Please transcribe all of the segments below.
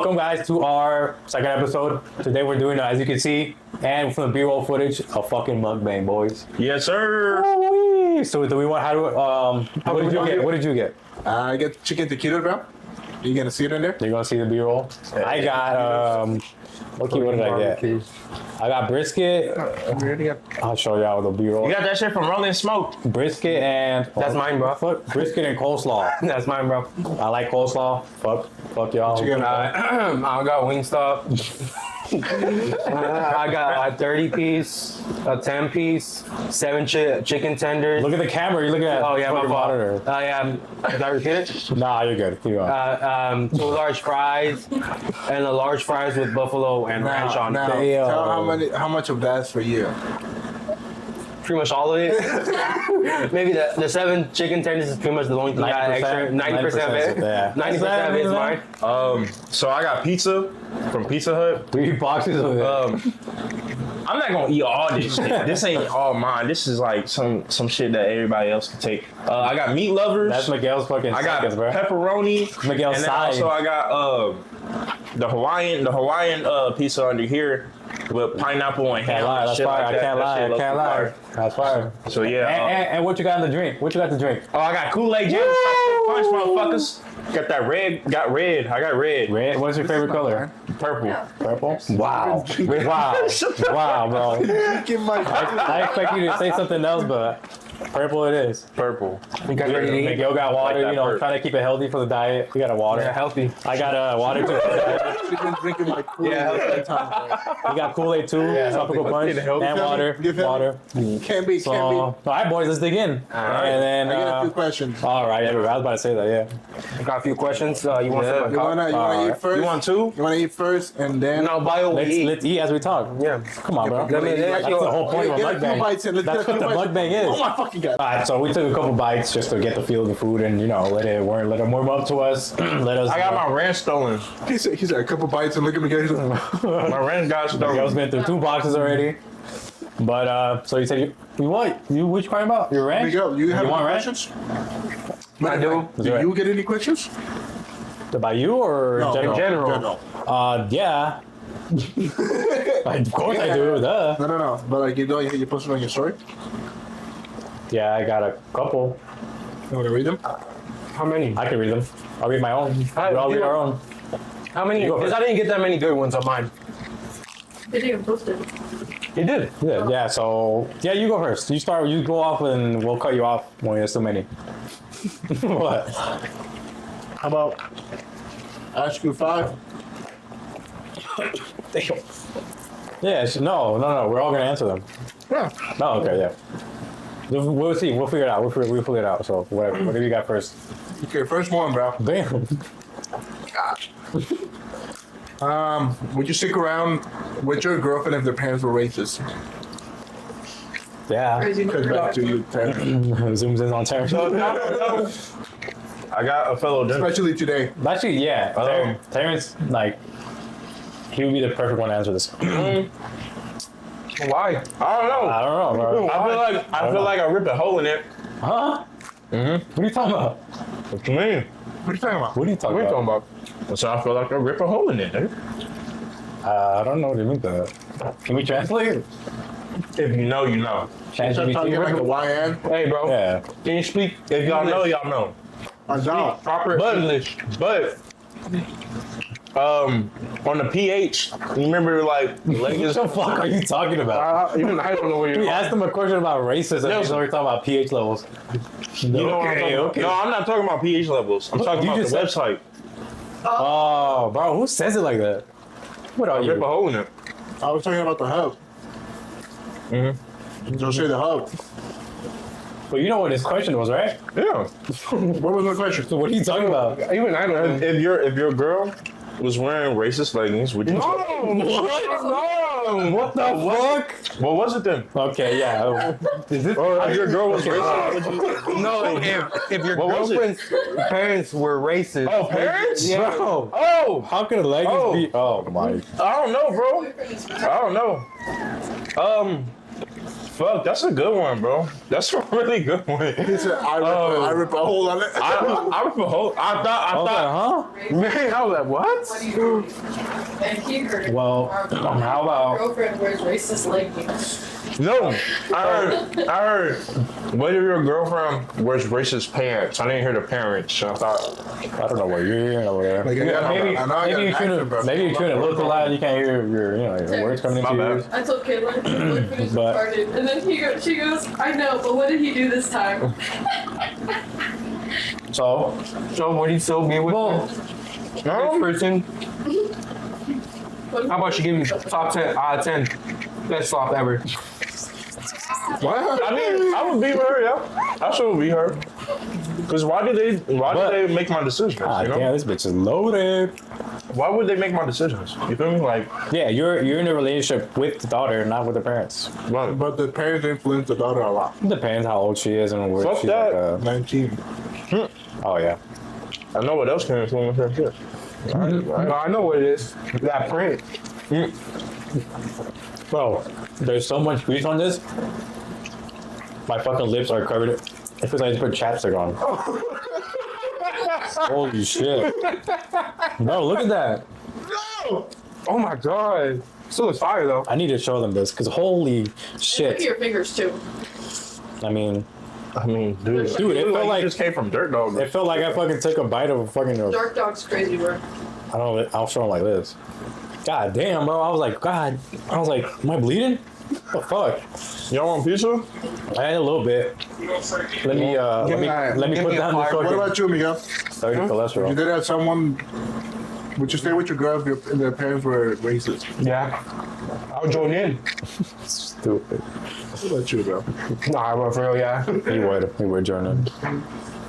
welcome guys to our second episode. Today we're doing, as you can see, and from the B-roll footage, a fucking mukbang, boys. Yes, sir. Woo-wee. So do we want what did you get? What did you get? I get chicken tequila, bro. You gonna see it in there? You're gonna see the B-roll. I got what did I get? I got brisket. I'll show y'all the B-roll. You got that shit from Rolling Smoke. Brisket and That's mine, bro. Brisket and coleslaw. That's mine, bro. I like coleslaw. Fuck y'all. I got Wingstop. I got a 30-piece, a 10-piece, 7 chicken tenders. Look at the camera. You're looking at Oh yeah, my fucking fault. monitor. Did I repeat it? Nah, you're good. Keep going. 2 large fries and a large fries with buffalo and ranch on it. Now, Damn. tell how much of that's for you. Pretty much all of it. Maybe the 7 chicken tenders is pretty much the only thing I got extra. 90% of it. Yeah. 90% of it is mine. So I got pizza from Pizza Hut. 3 boxes of it. I'm not gonna eat all this shit. This ain't all mine. This is like some shit that everybody else can take. I got meat lovers. That's Miguel's fucking I got seconds, bro. pepperoni. Miguel's and then side. also I got the Hawaiian pizza under here with pineapple and Can't ham lie, and that's shit fire. like I that. can't That lie. shit I look can't lie. fire. That's fire. So yeah. And what you got in the drink? What you got to drink? Oh, I got Kool-Aid Jam Punch, motherfuckers. Got that red. Got red. I got red. Red. What's your favorite color? Purple. Purple. Wow. Wow, bro. Give my I expect you to say something else, but purple it is. Purple. You guys ready to eat? Miguel got water. that You know, purple. trying to keep it healthy for the diet. You got a water. Yeah, healthy. I got water too. She's been drinking like Kool-Aid all the time. You got Kool-Aid too. Tropical punch Get healthy. and water. Give him- Water. Can't be. So, all right, boys, let's dig in. right. And then, I got a few questions. all right, yeah, I was about to say that, yeah. I got a few questions. You want Yeah. some? You wanna Alright. eat first? You want 2? You wanna eat first and then? No, bio we eat. Let's eat as we talk. Yeah. Come on, bro. Let me- That's the whole point of a Get a few mukbang. bites in. Let's That's get a what the few bites. mukbang is. Oh my fucking god. All right, so we took a couple bites just to get the feel of the food and, you know, let them warm up to us. Let us. I got my ranch stolen. He said a couple bites and look at me. He's like, My ranch got Miguel's stolen. been through 2 boxes already. But, so you said you what? What you talking about? Your ranch? Miguel, you have any want ranch? questions? I do. Do you get any questions? About you or in general? general. Yeah. Of course I do, duh. No. But like you post it on your story. Yeah, I got a couple. You want to read them? How many? I can read them. I'll read my own. We Alright, all read you- our own. How many? You go Because first. I didn't get that many good ones on mine. They didn't even post it. You did. Yeah, so, yeah, you go first. You go off and we'll cut you off when there's so many. What? How about ask you 5? Damn. Yeah, no, we're all gonna answer them. Yeah. No, okay, yeah. We'll see, we'll figure it out. We'll figure it out, so whatever you got first. Okay, first one, bro. Damn. Would you stick around with your girlfriend if their parents were racist? Yeah. Crazy. Goes back to you, Terrence. Zooms in on Terrence. I got a fellow dinner. Especially today. Actually, yeah. Terrence, like, he would be the perfect one to answer this. Why? I don't know. I don't know, bro. I feel like I ripped a hole in it. Huh? Mm-hmm. What are you talking about? What you mean? What are you talking about? What are you talking What are you about? talking about? So I feel like I ripped a hole in it, dude. I don't know what you mean by that. Can we translate? If you know, you know. Start talking like ChatGPT? a YN. Hey, bro. Yeah. Can you speak? If y'all know, y'all know. I don't. Proper English. But on the pH, you remember like What the fuck are you talking about? Even I don't know where We you're. asked him a question about racism and No. he's already talking about pH levels. you know what I'm talking about. No, I'm not talking about pH levels. I'm talking You about the just said- website. Oh, bro, who says it like that? What are I rip a you? hole in it. I was talking about the hub. Don't say the hub. But you know what his question was, right? Yeah. What was my question? So what are you talking about? Even I don't know. If your girl was wearing racist leggings, would you? What the fuck? What was it then? Okay, yeah. Is it? Or if your girl was racist? No, if your What was it? girlfriend's parents were racist. Oh, parents? Yeah. Bro, Oh, how could a leggings Oh. be? Oh my. I don't know, bro. I don't know. Fuck, that's a good one, bro. That's a really good one. He said, I rip a hole on it. I rip a hole. I thought. Huh? Man, I was like, what? What do you do? And he heard. Well, how about- girlfriend wears racist leggings? No, I heard. What if your girlfriend wears racist pants? I didn't hear the parents. So I thought. I don't know what you're hearing over there. Like, I got- maybe I know I got maybe an you couldn't accent, bro. maybe you couldn't look loud. You can't hear your words coming into My your bad. ears. I told Caitlin, look who's But- retarded. And then she goes, I know, but what did he do this time? So So would he still be with this person? How about you give me top 10 out of 10 best flop ever? What? I mean, I would be her. Yeah, I should be her. Cause why did they make my decisions? ah, You know? damn, this bitch is loaded. Why would they make my decisions? You feel me? Like, Yeah, you're in a relationship with the daughter, not with the parents. what? But the parents influence the daughter a lot. It depends how old she is and where Fuck she's that. like. 19. Oh yeah. I know what else can influence her shit. No, I know what it is. That print. Bro, there's so much grease on this. My fucking lips are covered. It feels like I just put chapstick on. Holy shit. Bro, look at that. Oh my god. Still looks fire though. I need to show them this because holy Look at shit. your fingers too. I mean, Dude, Dude, it felt you like- just came from Dirt Dog. it felt like I fucking took a bite of a fucking. Dark Dog's crazy, bro. I don't know. I'll show them like this. God damn, bro. I was like, am I bleeding? What the fuck? Y'all want pizza? I had a little bit. Let me give put me a down the fire. What fucking about you, Miguel? 30 You cholesterol. did have someone. Would you stay with your girl if their parents were racist? Yeah. I'll join in. Stupid. What about you, bro? Nah, but for real, yeah. He would join in.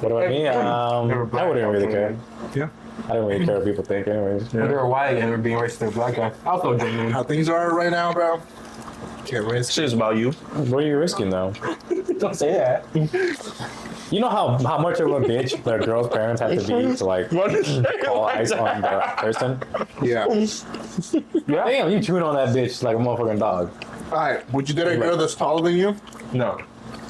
What about me? I wouldn't really care. Yeah. I don't really care what people think, anyways. If they're white and they're being racist, they're black guy. I'll still join in. How things are right now, bro? Can't risk. Shit's about you. What are you risking, though? Don't say that. You know how much of a bitch their girl's parents have to be to like What is call ice on the person? Yeah. Damn, you chewing on that bitch like a motherfucking dog. All right. Would you date a girl that's taller than you? No.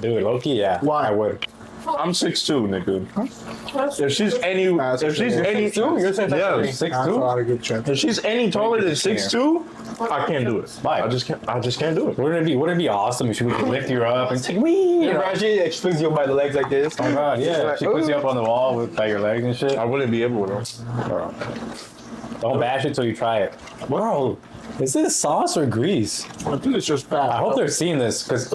Dude, low-key, yeah. Why? I would. I'm 6'2", nigga. If she's any, That's if she's okay. any, You're saying yeah, That's a 6'2"? lot of good chance. if she's any taller than 6'2", I can't do it. Why? I just can't do it. Wouldn't it be awesome if she would lift you up and take me? Yeah, bro, she explains you by the legs like this. Oh god, yeah. She puts you up on the wall with like your legs and shit. I wouldn't be able to. Bro. Don't bash it till you try it. Bro, is this sauce or grease? I think it's just fat. I hope they're seeing this because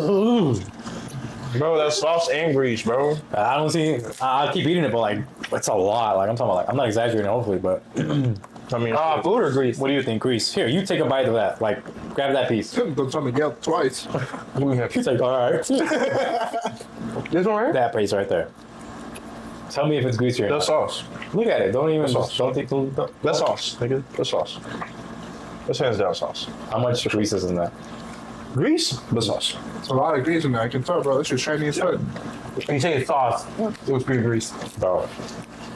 Bro, that's sauce and grease, bro. I don't see. I'll keep eating it, but like it's a lot. Like I'm talking about. Like I'm not exaggerating, hopefully, but I mean, Food or grease? what do you think, grease? Here, you take a bite of that. Like grab that piece. Don't tell Miguel twice. Give me here. He's like, all right. This one right here? That piece right there. Tell me if it's greasy or that's not. sauce. Look at it. Don't even. sauce. Don't think. Don't, That's sauce, nigga. That's sauce. That's hands down sauce. how much grease is in that? Grease, but sauce. It's a lot of grease in there. I can tell, bro. This is Chinese food. When you say it's sauce, it was pretty grease. Bro.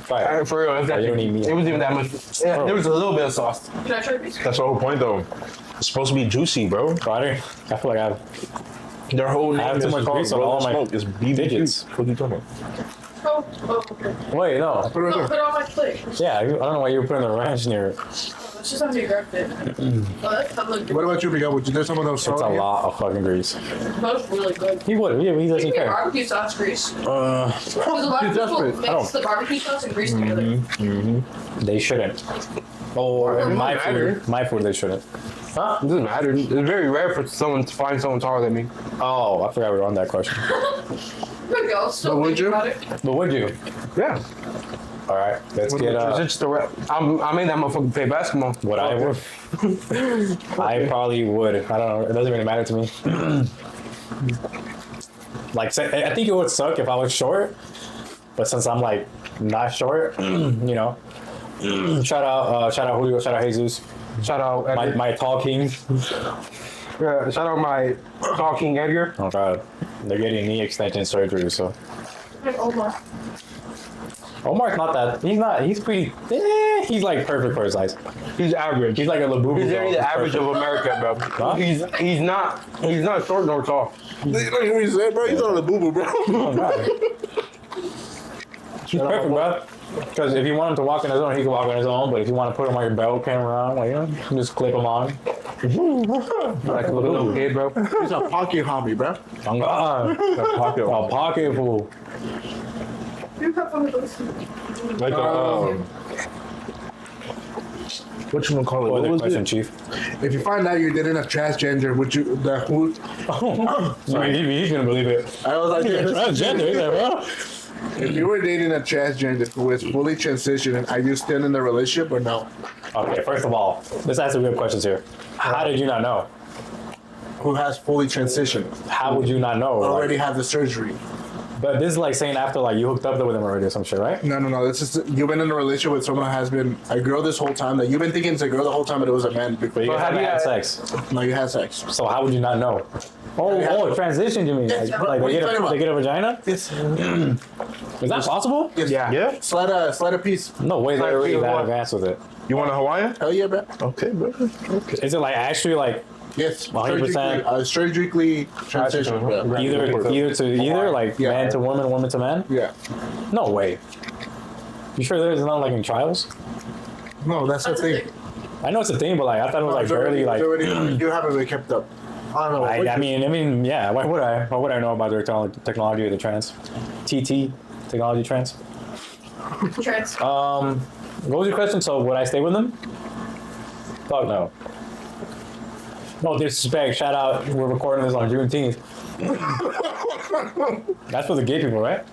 Try it. For real, it was, Oh, you don't need meat. it wasn't even that much. Yeah, there was a little bit of sauce. Can I try a piece? That's the whole point, though. It's supposed to be juicy, bro. Butter. I feel like I have Their whole name I have too is much called grease on all Rolling my Smoke. It's BBQ. digits. What are you talking about? Oh, okay. Wait, no. Put it No, right put there. it on my plate. Yeah, I don't know why you were putting the ranch near it. That's just how you grabbed it. Oh, that look good. What about you, Miguel? Would you date someone else It's a taller than you? lot of fucking grease. Both really good. He would. Yeah, he doesn't Give me care. barbecue sauce grease. Because a lot You're of people desperate. I don't- mix the barbecue sauce and grease together. They shouldn't. Or in my food, they shouldn't. Huh? It doesn't matter. It's very rare for someone to find someone taller than me. Oh, I forgot we were on that question. There we go. Still But would thinking you? about it. But would you? Yeah. All right, let's get It's just the rap. I made that motherfucker play basketball. what I would. I probably would. I don't know. It doesn't really matter to me. Like, I think it would suck if I was short, but since I'm like not short, you know. Shout out Julio. Shout out Jesus. Shout out Edgar. My tall king. Yeah, shout out my talking Edgar. Oh god, they're getting knee extension surgery. So, Oh my. Omar's not that. He's pretty. He's like perfect for his size. He's average. He's like a Labubu. He's already the average of America, bro. Huh? He's not short nor tall. You know what he said, bro? He's on the boo boo, bro. Oh, God. He's perfect, bro. Because if you want him to walk on his own, he can walk on his own. But if you want to put him on your belt, carry him around, like, you know, just clip him on. Like a little kid, bro. He's a pocket hobby, bro. Oh, God. A pocket full. You have one of those. Like what you gonna call it? What What other was question, it? Chief? If you find out you're dating a transgender, would you? Who? Sorry, he's gonna believe it. I was like, Transgender, he's like, bro. if you were dating a transgender who is fully transitioning, are you still in the relationship or no? Okay, first of all, let's ask the real questions here. How did you not know? Who has fully transitioned? How would you not know? Like, Already had the surgery. but this is like saying after like you hooked up with him already or some shit, right? No. This is you've been in a relationship with someone who has been a girl this whole time. That you've been thinking it's a girl the whole time, but it was a man. But you But guys have haven't you had had- sex. No, you had sex. So how would you not know? Oh, transition, you mean? Yes, Like, what like are you talking about? they get a vagina? Yes. Is that possible? Yes. Yeah. Slide a piece. No way they're already feel that what? advanced with it. You want a Hawaiian? Hell yeah, bro. Okay, bro. Is it like actually like Yes. 100%. Surgically transition. Bro. either to either, like Yeah. man to woman, woman to man? Yeah. No way. You sure there's not like in trials? No, that's the That's thing. a thing. I know it's a thing, but like I thought it was like It's already- barely like. it's already- you haven't been kept up. I don't know. I mean, yeah. Why would I? Why would I know about their technology of the trans? TT technology trans. Trans. What was your question? So would I stay with them? Fuck no. No disrespect. Shout out. We're recording this on Juneteenth. That's for the gay people, right?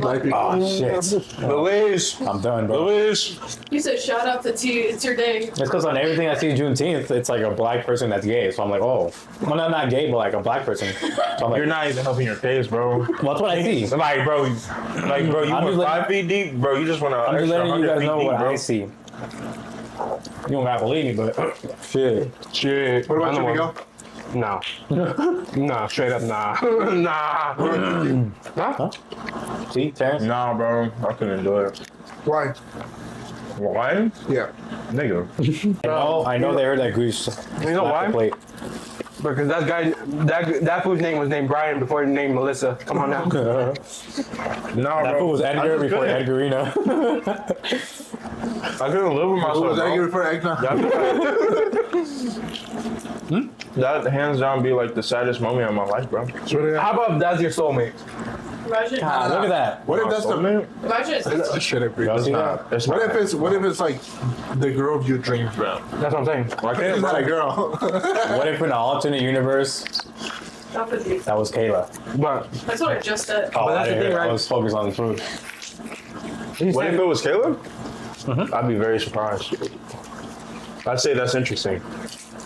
Black people. Oh shit. Luis. I'm done, bro. Luis. You said shout out to T. It's your day. It's because on everything I see Juneteenth, it's like a black person that's gay. So I'm like, oh, well, not gay, but like a black person. So I'm like, You're not even helping your case, bro. well, that's what I see. Like, bro, you I'm went just letting- 5 feet deep, bro. You just want to. I'm just letting you guys know what bro. I see. You don't gotta believe me, but shit. Shit. What about I you, know Miguel? Nah. Nah, straight up nah. Nah. Huh? See, Terrence? Nah, bro. I couldn't do it. Why? Why? Yeah. Nigga. I know they heard that Grease. You know why? Plate. Because that fool's name was named Brian before he named Melissa. Come on now. That Nah, bro. fool was I Edgar just before couldn't. Edgarina. I couldn't live with Who myself, was that bro. you for Egna? That hands down be like the saddest moment of my life, bro. How about that's your soulmate? Imagine. Ah, look at that. What if that's the? Soulmate? Imagine it's Shut up, Y'all see that? It's What not. if it's like the girl of your dreams, bro? That's what I'm saying. I It's can't, not a bro. girl. What if in an alternate universe, not for you. that was Kayla? But That's what I just said. Oh, that's I the didn't thing, hear. right? I was focused on the food. What if it was Caleb? I'd be very surprised. I'd say that's interesting.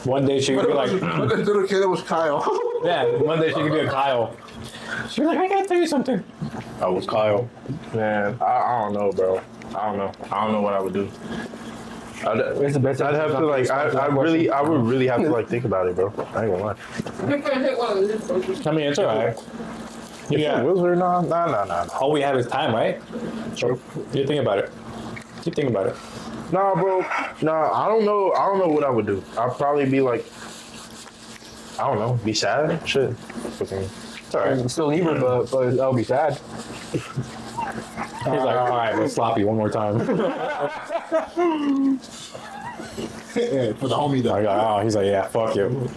One day she could be like, What if little kid was Kyle? yeah, one day she could be a Kyle. She'd be like, I gotta tell you something. I was Kyle. Man, I don't know, bro. I don't know what I would do. it's the best. I'd have to like, I would really have to like think about it, bro. I ain't gonna lie. You're gonna hit one of these. I mean, it's alright. Yeah, Wizard, nah. All we have is time, right? So you think about it. Keep thinking about it. Nah, bro. Nah, I don't know what I would do. I'd probably be like, I don't know, be sad. Shit. Fucking. It's alright. Still leave her, but that'll be sad. He's like, alright, let's sloppy one more time. Yeah, for the homie though. He's like, yeah, fuck you.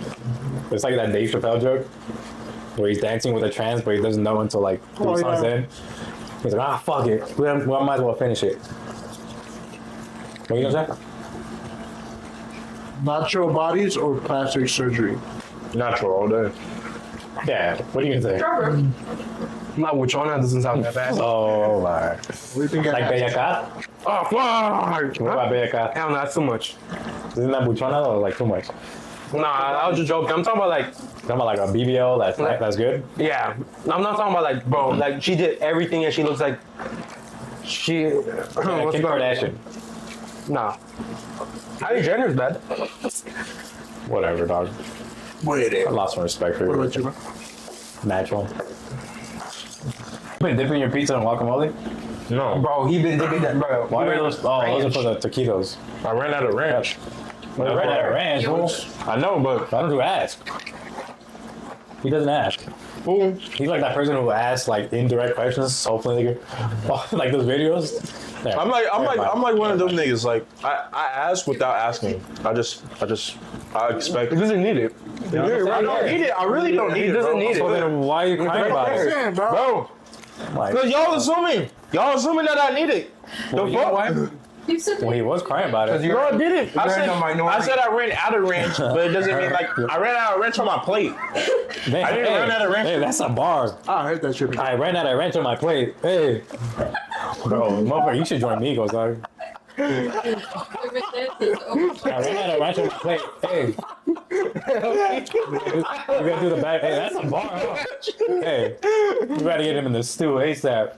It's like that Dave Chappelle joke where he's dancing with a trans, but he doesn't know until like 3 songs in. He's like, fuck it. We might as well finish it. What are you gonna say? Natural bodies or plastic surgery? Natural all day. Yeah, what are you gonna say? Strawberry. Not which one, that doesn't sound that bad. Oh my. What do you think? Like Bella Cat? Oh, fuck! What about Bella Cat? Hell no, that's too much. Isn't that buchona or like too much? Nah, I was just joking. I'm talking about like, Talking about like a BBL that's good? yeah. I'm not talking about like, bro, like she did everything and she looks like she. Yeah, what's Kim it called? Kardashian. Nah. Kylie Jenner's bad. Whatever, dog. Wait, I lost some respect for what you. about you, man? Natural. You been dipping your pizza in guacamole? No, Bro, he been thinking that, bro. Why are those? Oh, those are for the taquitos. I ran out of ranch. I ran out of ranch. Fool. I know, but I don't do ask. He doesn't ask. fool, He's like that person who asks like indirect questions, hopefully nigga. Like those videos. There. I'm like one of those niggas. Like I ask without asking. I expect. He doesn't need it. I don't need it. I really don't need it. He doesn't need So it. then why are you crying about it? Damn, bro. bro. Like, Because y'all assuming that I need it. well, The you know fuck? why? You said Well, he was crying about it. No, I didn't. I You're said in the minority. I said I ran out of ranch, but it doesn't mean like I ran out of ranch on my plate. Man, I didn't run out of ranch. Hey, that's a bar. I heard that shit. I ran out of ranch on my plate. Hey. Bro, motherfucker, you should join Migos, dog. I ran out of ranch on my plate. Hey. You gotta do the back. Hey, that's a bar, huh? Hey. You gotta get him in the stew ASAP.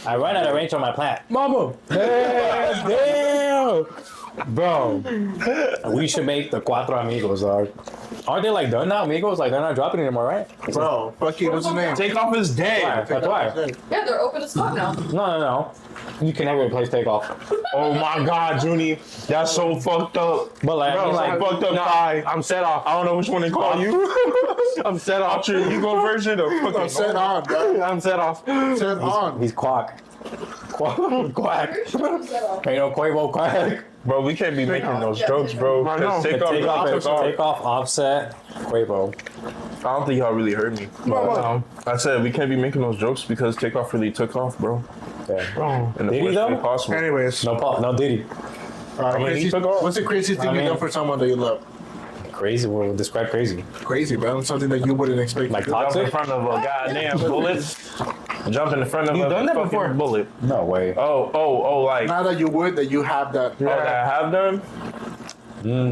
I ran out of ranch on my plate. Mama. Hey, damn. Bro, we should make the Cuatro Amigos, dog. Aren't they like done now, Amigos? Like they're not dropping anymore, right? Bro, fucking, what's his name? Take off his Why? dead. That's why. yeah, they're open as fuck now. No. You can never replace Takeoff. Oh my God, Junie, that's so fucked up. But like, I Bro, mean, like like, fucked up pie. I'm set off. I don't know which one to call you. I'm set off. You go version or fucking Set on, bro. I'm set off. Set on. he's Quack. Quack. Ain't no Quavo Quack. Bro, we can't be making those jokes, bro. I know. Take off, Offset, Quavo. I don't think y'all really heard me. I said we can't be making those jokes because Takeoff really took off, bro. Yeah. In the Did he worst though? way possible. Anyways, No Diddy. he took off. what's the craziest thing I mean- you've done for someone that you love? Crazy. We'll describe crazy. Crazy, bro. Something that you wouldn't expect. Like Jump in toxic? front of a goddamn bullet. Jump in the front of You've a done that fucking before? bullet. No way. Oh, like Now that you would, that you have that. that I have done.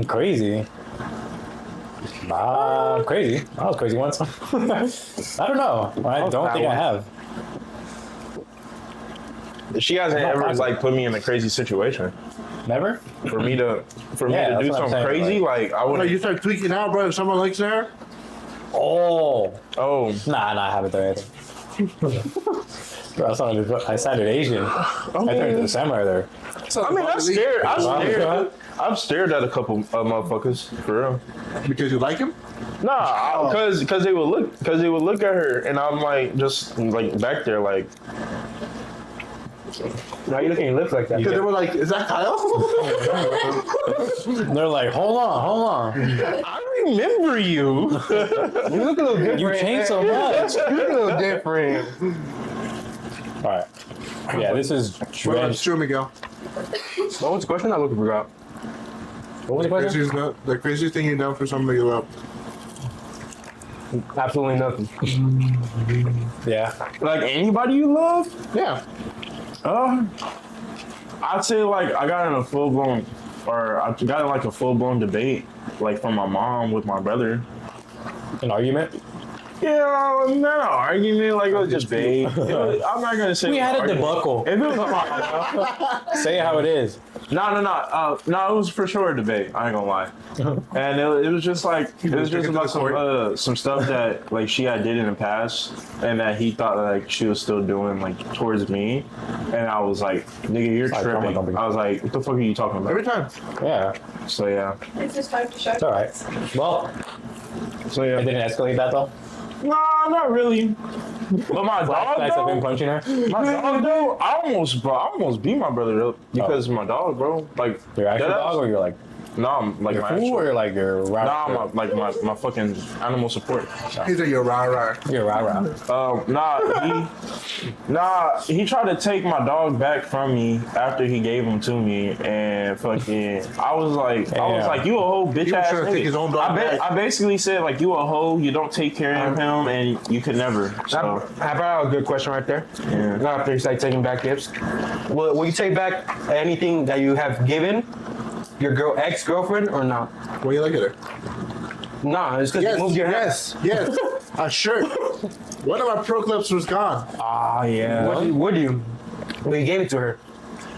Crazy. Crazy. I was crazy once. I don't know. I don't think I have. She hasn't Not ever possible. like put me in a crazy situation. Never? For me to Yeah, do that's what I'm something saying, crazy, like I Bro, wouldn't. you start tweaking out, bro. If someone likes her, Oh. Oh, Nah, I haven't done anything. Bro, I sounded Asian. I turned into samurai there. I mean, I've stared at a couple of motherfuckers for real. because you like him. Nah, because they would look at her, and I'm like just like back there, like Why are you looking at your lips like that? Because they were like, "Is that Kyle?" They're like, hold on. I remember you. You look a little different. You changed so much. You look a little different. All right. Yeah, this is What about drenched. Stu Miguel? What was the question? I looked forgot. What was the question? The craziest thing you done for somebody you love. Absolutely nothing. Yeah. Like anybody you love? Yeah. I'd say like I got in a full blown debate like from my mom with my brother. An argument? Yeah, not an argument, like it was just debate. I'm not gonna say We had a argument. debacle. If it was Say it how it is. no, it was for sure a debate. I ain't gonna lie. And it was just like it was just about some stuff that like she had did in the past, and that he thought like she was still doing like towards me, and I was like, nigga, you're like tripping. dumping. I was like, what the fuck are you talking about? Every time. Yeah. So yeah, It's just time to show. It's all right. Well, so it yeah. didn't escalate that though. Nah, not really. But my dog Flashbacks of him though, punching her. my dog though, I almost beat my brother up because of my dog, bro. Like Your actual deadass. dog or you're like Nah, like your my fool actual. or like your rah? Nah, my fucking animal support. He's like, "You're rah." Your rah. He tried to take my dog back from me after he gave him to me, and fucking, I was like, you a hoe, bitch He was ass trying to take his own dog back. I basically said like, you a hoe, you don't take care of him, and you could never. So I brought a good question right there. yeah. Not after it's like taking back gifts. Will you take back anything that you have given your ex-girlfriend or not? Why you look at her? Nah, it's because Yes. you moved your head. Yes. A shirt. One of my pro clips was gone. Ah, yeah. Would you? Well, you gave it to her.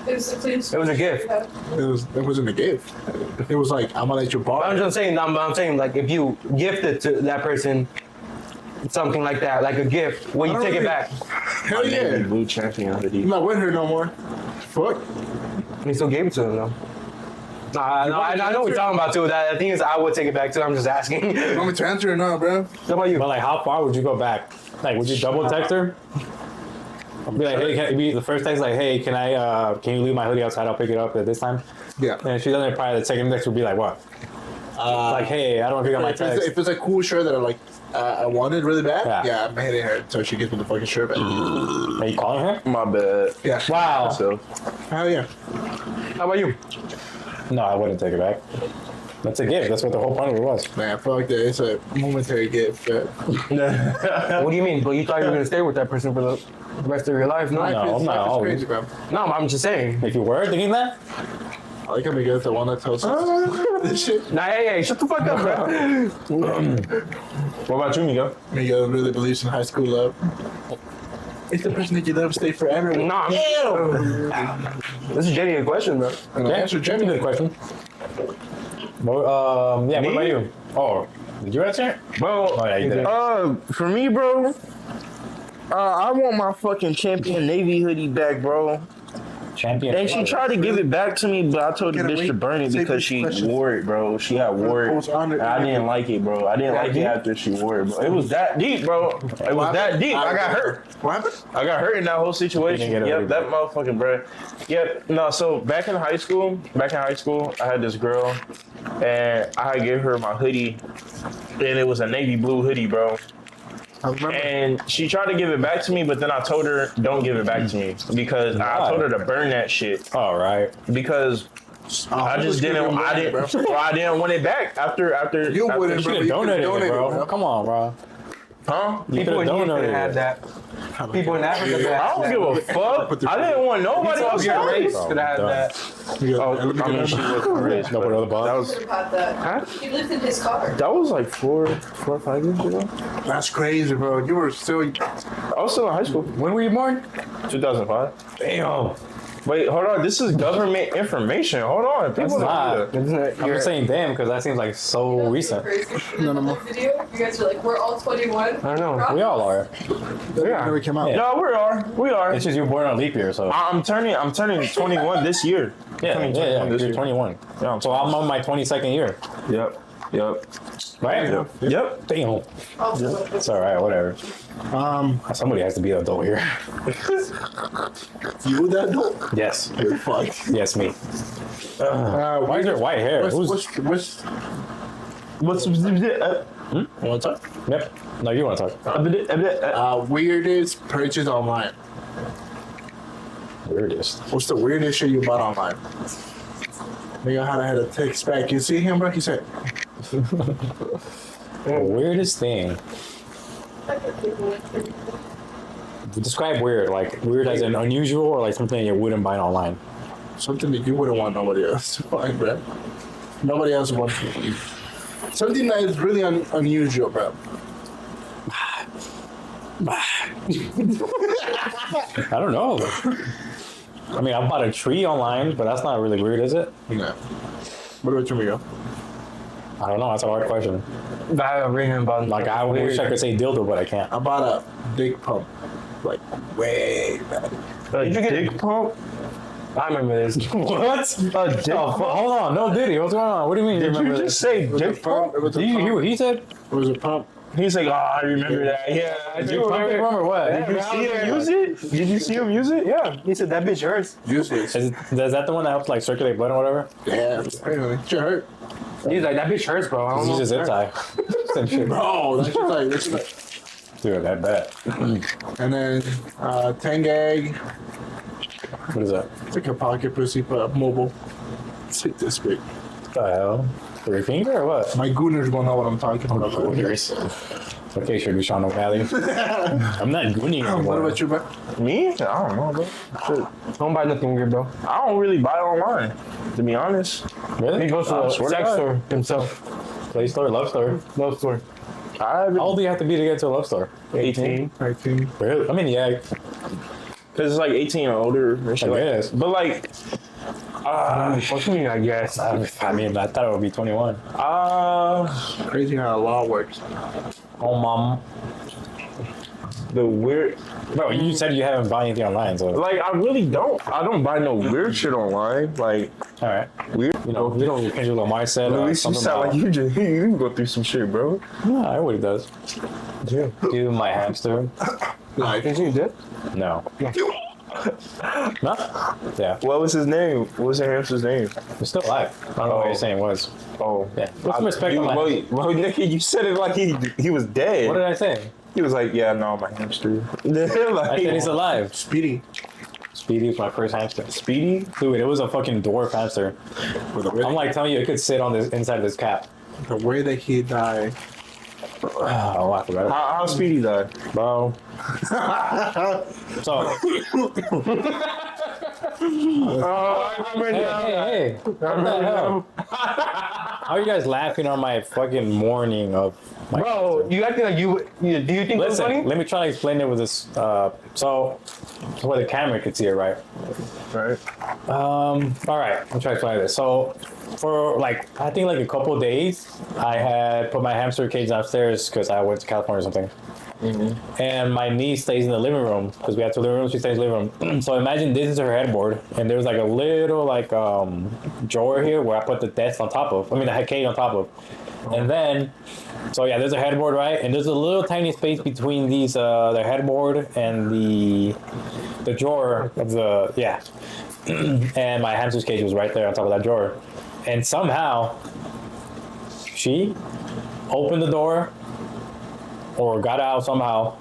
It was a clean. It was a gift. It wasn't a gift. It was like, I'm gonna let you borrow. I'm saying, like, if you gifted to that person something like that, like a gift, will you I don't take it really- back? Hell yeah. Blue champion hoodie. I'm not with her no more. Fuck. He still gave it to him though. Nah, no, I know what you're talking about too. The thing is, I would take it back too. I'm just asking. You want me to answer or not, bro? How about you? But like, how far would you go back? Like, would you double text her? Be like, hey, be the first text like, hey, can you leave my hoodie outside? I'll pick it up at this time. Yeah. And if she doesn't reply, the second text would be like, what? Like, hey, I don't pick up my text. If it's a cool shirt that I wanted really bad, Yeah. I'm hitting her until she gets me the fucking shirt back. Are you calling her? My bad. Yeah. Wow. So Hell yeah. How about you? No, I wouldn't take it back. That's a gift. That's what the whole point of it was. Man, fuck that. It's a momentary gift. But What do you mean? But you thought you were gonna stay with that person for the rest of your life? No, No, I'm not life is always. crazy, bro. no, I'm just saying. If you were thinking that, I like how Miguel's the one that tells us this shit. Nah, hey, shut the fuck up, bro. what about you, Miguel? Miguel really believes in high school love. It's the person that you love stay forever. with. Nah, this is a genuine question, bro. And I yeah, answered that's a good genuinely. question. Well, yeah, what Me? about you? Oh, did you answer? Bro, Oh, yeah, you did. for me, bro, I want my fucking champion Navy hoodie back, bro. Champion. And she tried to give it back to me, but I told the Gotta bitch to wait. burn it Save because these she questions. wore it, bro. She had wore Post it. on it. And I didn't like it, bro. I didn't like it after she wore it, bro. It was that deep, bro. It was that deep. I got hurt. What happened? I got hurt in that whole situation. You didn't get it Yep, that motherfucking bro. Yep. No, so back in high school, I had this girl, and I gave her my hoodie, and it was a navy blue hoodie, bro. I remember. And she tried to give it back to me, but then I told her, don't give it back to me because I told her to burn that shit All right. because I just didn't. I didn't. Bro. Well, I didn't want it back after. You after- wouldn't, You bro. should have You donated could've it, bro. donated, bro. Come on, bro. Huh? You People could in have here could donated have had it. that. People in Africa could I have don't had give that. a fuck. I didn't want nobody People else of your to race Bro, could have had done. that. You got- Oh, let me I get mean, that. she was raised. No, put on the bus. That was About that. Huh? He lived in his car. that was like 4 or 5 years ago. That's crazy, bro. You were still. I was still in high school. When were you born? 2005. Damn. Wait, hold on. This is government information. Hold on. People not. don't do that. I'm just saying damn because that seems like so recent. No, no, no. Video. You guys are like, we're all 21. I don't know. We all are. That never came out. Yeah. No, we are. We are. It's just you were born on a leap year, so. I'm turning 21 this year. Yeah, Turning yeah, 21 this you're year. 21. Yeah, I'm So I'm on my 22nd year. Yep. Right? Yep. Damn. Also, It's all right, whatever. Somebody has to be an adult here. You that though? Yes. You're fucked. Yes, me. Why is there white hair? What's What's You want to talk? Yep. No, you want to talk. weirdest purchase online? Weirdest. What's the weirdest shit you bought online? Nigga, how I had a text back. You see him, bro? He said, The weirdest thing. Describe weird. Like weird as in unusual or like something you wouldn't buy online. something that you wouldn't want nobody else to find, bro. Nobody else wants it. Something that is really unusual, bro. I don't know. I mean, I bought a tree online, but that's not really weird, is it? No. What about you, Miguel? I don't know. That's a hard question. I haven't written about Like, I wish I could say dildo, but I can't. I bought a big pump. Like, way back. A Did you get- dick pump? I remember this. What? A dick Oh, pump? hold on. No, Diddy. What's going on? What do you mean? Did you remember just say It was a dick pump? pump. It was a Did you hear pump. what he said? It was a pump. He's like, oh, I remember that. Yeah, I Did do you pump it remember. from or what? Did you see him use it? Did you see him use it? Yeah. He said that bitch hurts. Useless. Is that the one that helps like circulate blood or whatever? Yeah, apparently. Shit hurt. He's like, that bitch hurts, bro. I don't He's know. just zip tie. Same shit. Bro, that's just like, Dude, I bet. and then 10 gag. What is that? It's like a pocket pussy, but mobile. It's like this big. What the hell? 3 finger or what? My gooners will know what I'm talking about. Okay, should be Sean O'Malley. I'm not gooning anymore. What about you, bro? Me? I don't know, bro. Shit. Don't buy nothing weird, bro. I don't really buy online, to be honest. Really? He goes to I the swear to sex God. store himself. Play store, love store. Love store. I How old do you have to be to get to a love store? 18. 13. Really? I mean, yeah. Because it's like 18 or older and shit I like guess. that. But like, What you mean, I guess? I mean, I thought it would be 21. Crazy how the law works. Oh, mom. The weird. Bro, you said you haven't bought anything online, so. Like, I really don't. I don't buy no weird shit online. Like, All right. weird. You know, Kendrick Lamar said At least you something sound about. like you just you go through some shit, bro. No, I what he does. Yeah. Dude, my hamster. Like, You did? No. No? Yeah. What was his name? What was the hamster's name? He's still alive. I don't know what you're saying was. Oh, Yeah. Put some respect on my. Well, nigga, you said it like he was dead. What did I say? He was like, yeah, no, my hamster. I Like, said he's alive. Speedy. Speedy was my first hamster. Speedy? Dude, it was a fucking dwarf hamster. I'm like telling you, it could sit on this inside of this cap. The way that he died. Oh, I forgot. How Speedy died? Bro. So, hey. What the hell? How are you guys laughing on my fucking morning of my Bro, you acting like you do you think it was Listen, funny? let me try to explain it with this. So, where the camera could see it, right? Right. All right, I'm trying to explain this. So, for like, I think like a couple of days, I had put my hamster cage downstairs because I went to California or something. And my niece stays in the living room because we have two living rooms. She stays in the living room. So imagine this is her headboard, and there's like a little like drawer here where I put the desk on top of. I mean, the cage on top of. And then, so yeah, there's a headboard, right? And there's a little tiny space between these the headboard and the drawer of the and my hamster's cage was right there on top of that drawer. And somehow, she opened the door or got out somehow.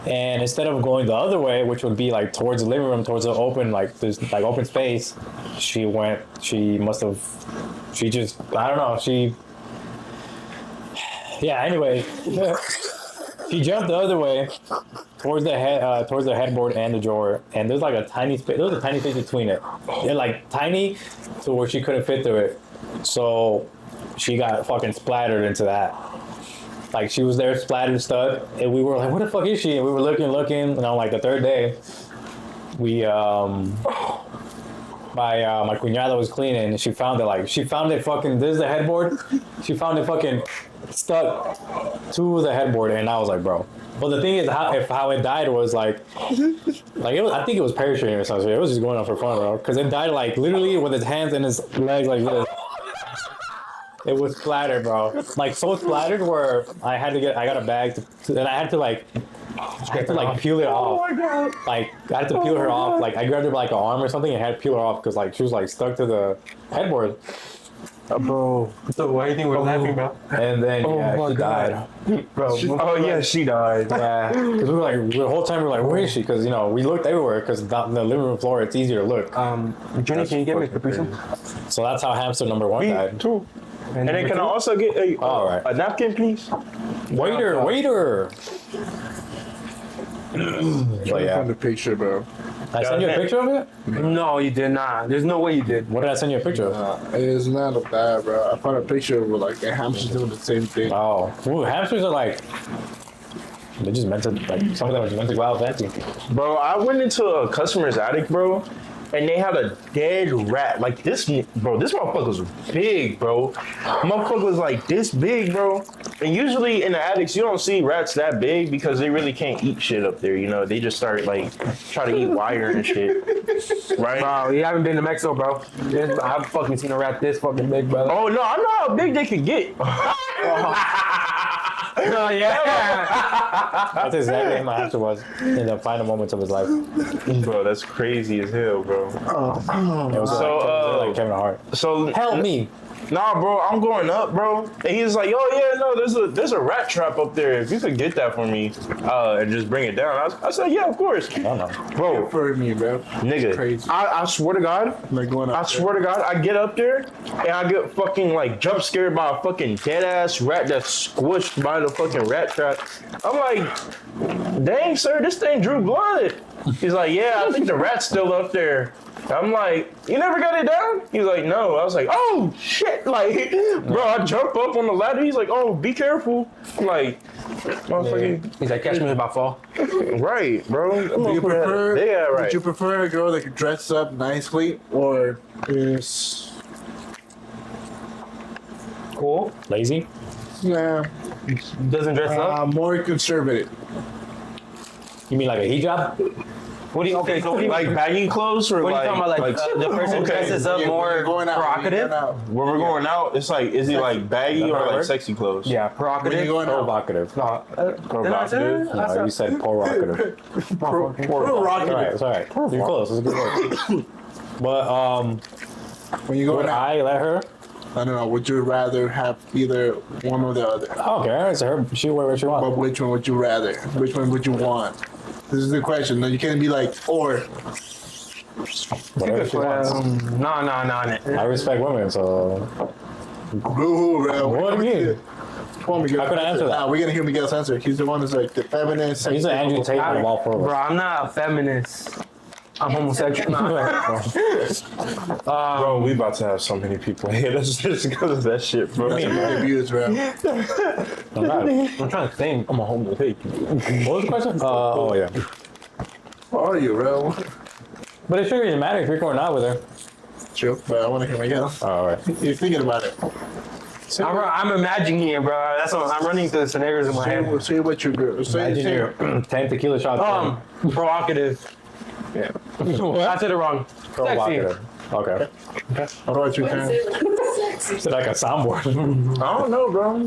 And instead of going the other way, which would be like towards the living room, towards the open, like there's like open space, she just, I don't know, anyway, she jumped the other way towards the headboard and the drawer, and there's like a tiny space. There was a tiny space between it. They're like tiny to where she couldn't fit through it. So she got fucking splattered into that. Like she was there splattered stuck, and we were like, "What the fuck is she?" And we were looking, and on like the third day, we my cuñada was cleaning, and she found it fucking. This is the headboard. She found it fucking stuck to the headboard, and I was like, bro. Well, the thing is, how it died was like it was. I think it was parachuting or something. It was just going on for fun, bro. Because it died like literally with his hands and his legs like this. It was splattered, bro. Like so splattered where I got a bag and I had to peel it off. Oh my god! Like I had to peel her off. Like I grabbed her by like an arm or something and had to peel her off because like she was like stuck to the headboard. Bro. So why do you think we're laughing, bro? And then she died. Bro. Oh yeah, she died. Yeah, because we were like the whole time we were like, where is she? Because we looked everywhere because the living room floor it's easier to look. Jenny, can you get me a Capri Sun? So that's how hamster number one Me died. too. And then can I also get All right. a napkin, please? Waiter. But yeah, Found the picture, bro. I sent you a picture of it. No, you did not. There's no way you did. What did I send you a picture of? It's not a bad, bro. I found a picture of like a hamster doing the same thing. Oh, ooh, hamsters are like. They're just meant to like some of them are just meant to go out fancy. Bro, I went into a customer's attic, bro, and they had a dead rat. Like this, bro, this motherfucker was big, bro. Motherfucker was like this big, bro. And usually in the attics, you don't see rats that big because they really can't eat shit up there, They just start like try to eat wire and shit. Right? Bro, you haven't been to Mexico, bro. I've fucking seen a rat this fucking big, brother. Oh no, I know how big they could get. Oh, yeah. That's exactly how my hamster was in the final moments of his life. Bro, that's crazy as hell, bro. It was So, like Kevin Hart. So Help me. Nah, bro, I'm going up, bro. And he's like, oh yeah, no, there's a rat trap up there. If you could get that for me, and just bring it down. I said, yeah, of course. I don't know. Bro, For me, bro. nigga, crazy. I swear to God, Like going up I swear to God, I get up there and I get fucking like jump scared by a fucking dead ass rat that's squished by the fucking rat trap. I'm like, dang, sir, this thing drew blood. He's like, yeah, I think the rat's still up there. I'm like, you never got it down? He's like, no. I was like, oh shit, like, bro, I jump up on the ladder. He's like, oh, be careful. I'm like, motherfucker, He's like, catch me if I fall. right, bro. Do you prefer? Yeah, right. Would you prefer a girl that could dress up nicely or is Cool. Lazy? yeah? doesn't dress up. More conservative. You mean like a hijab? What do you? Okay, so what do you Like bagging clothes or What are like, you talking about? Like, the person okay. dresses up more provocative? Where we're going out, it's like, is it like baggy or like sexy clothes? Yeah, When you provocative. going out? Provocative. No, Provocative. No, you said provocative. Provocative. It's all right. You're close. It's a good word. But When you would going out, I let her? I don't know. Would you rather have either one or the other? I don't care. It's her. She wear what she But wants. which one would you rather? Which one would you want? This is the question. No, you can't be like, or. Whatever she wants. No. I respect women, so Boo-hoo, bro. What do you mean? Come on, Miguel. How could I answer that? Nah, we're gonna hear Miguel's answer. He's the one who's like the feminist. he's an Andrew Tate of all four of Bro, us. I'm not a feminist. I'm homosexual. Bro, we about to have so many people here. That's just because of that shit, bro. That's your views, bro. I'm not. I'm trying to think. I'm a homeless. Hey. What was the question? Oh yeah. What are you, bro? But it shouldn't really matter if you're going out with her. True, but I want to hear Miguel. All right. You're thinking about it. I'm imagining it, bro. That's what I'm running through the scenarios in my head. Say what you girl. Say Imagine your 10 tequila shots. Provocative. Yeah. I said it wrong. Provocative. Okay. How about you, What Karen? is it? It's like a soundboard. I don't know, bro.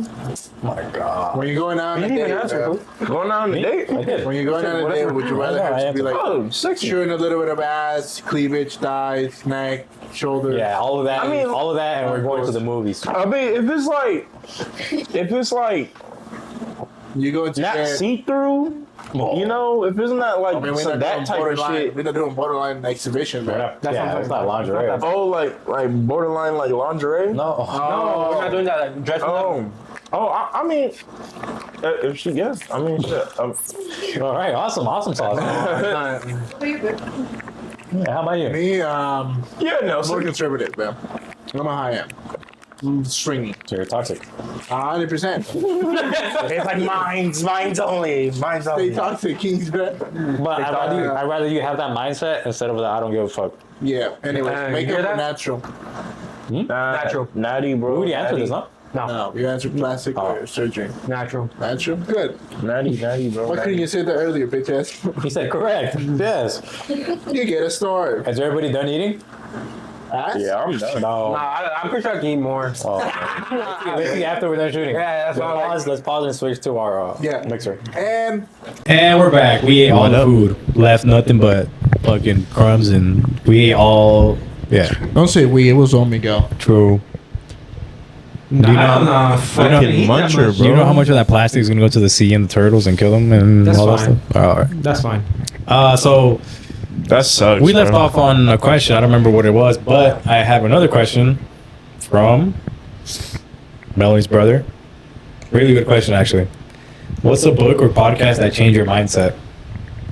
My God. When you're going out on a You didn't date, even answer, bro. fool. Going out on a date? I did. When you're going on a date, would you rather have to be like Oh, sexy. showing a little bit of ass, cleavage, thighs, neck, shoulder? Yeah, all of that. I mean- all of that, and we're going to the movies. I mean, if it's like You go into not bed. see through, you know, if it's not like I mean, we're some, not that doing type of borderline. shit. We're not doing borderline exhibition, We're man. not- yeah, it's not lingerie. Oh, like borderline like lingerie. No. No, we're not doing that. Like, dressing up. I mean, if she yes, I mean, shit. All right. Awesome sauce. Yeah, how about you? Me, Yeah, no. more conservative, man. I'm a high end. Stringy. So you're toxic. 100%. It's like mine's only. Mine's Stay only. toxic, kings, bro. But I'd rather you have that mindset instead of the I don't give a fuck. Yeah. Anyways, You make hear it that? natural. Natural. Natty, bro. We already answered this, huh? No, No, you answer plastic or surgery. natural. Natural? Good. Natty, bro. Why couldn't you say that earlier, bitch ass? He said correct. Yes. You get a star. Is everybody done eating? Ass? Yeah, I'm done. No. I'm pretty sure I can eat more. Oh, okay. Let's see after we're done shooting. Yeah, that's all. Let's pause and switch to our Yeah. mixer. And And we're back. We ate all the food. Left nothing but fucking crumbs, and we ate all. Yeah, don't say we, it was on Miguel. true. Nah, you know- nah, Fucking muncher, bro. You know how much of that plastic is gonna go to the sea and the turtles and kill them and That's all that fine. stuff? All right. That's fine. So That sucks. we left bro. off on a question. I don't remember what it was, but I have another question from Melanie's brother. Really good question, actually. What's a book or podcast that changed your mindset?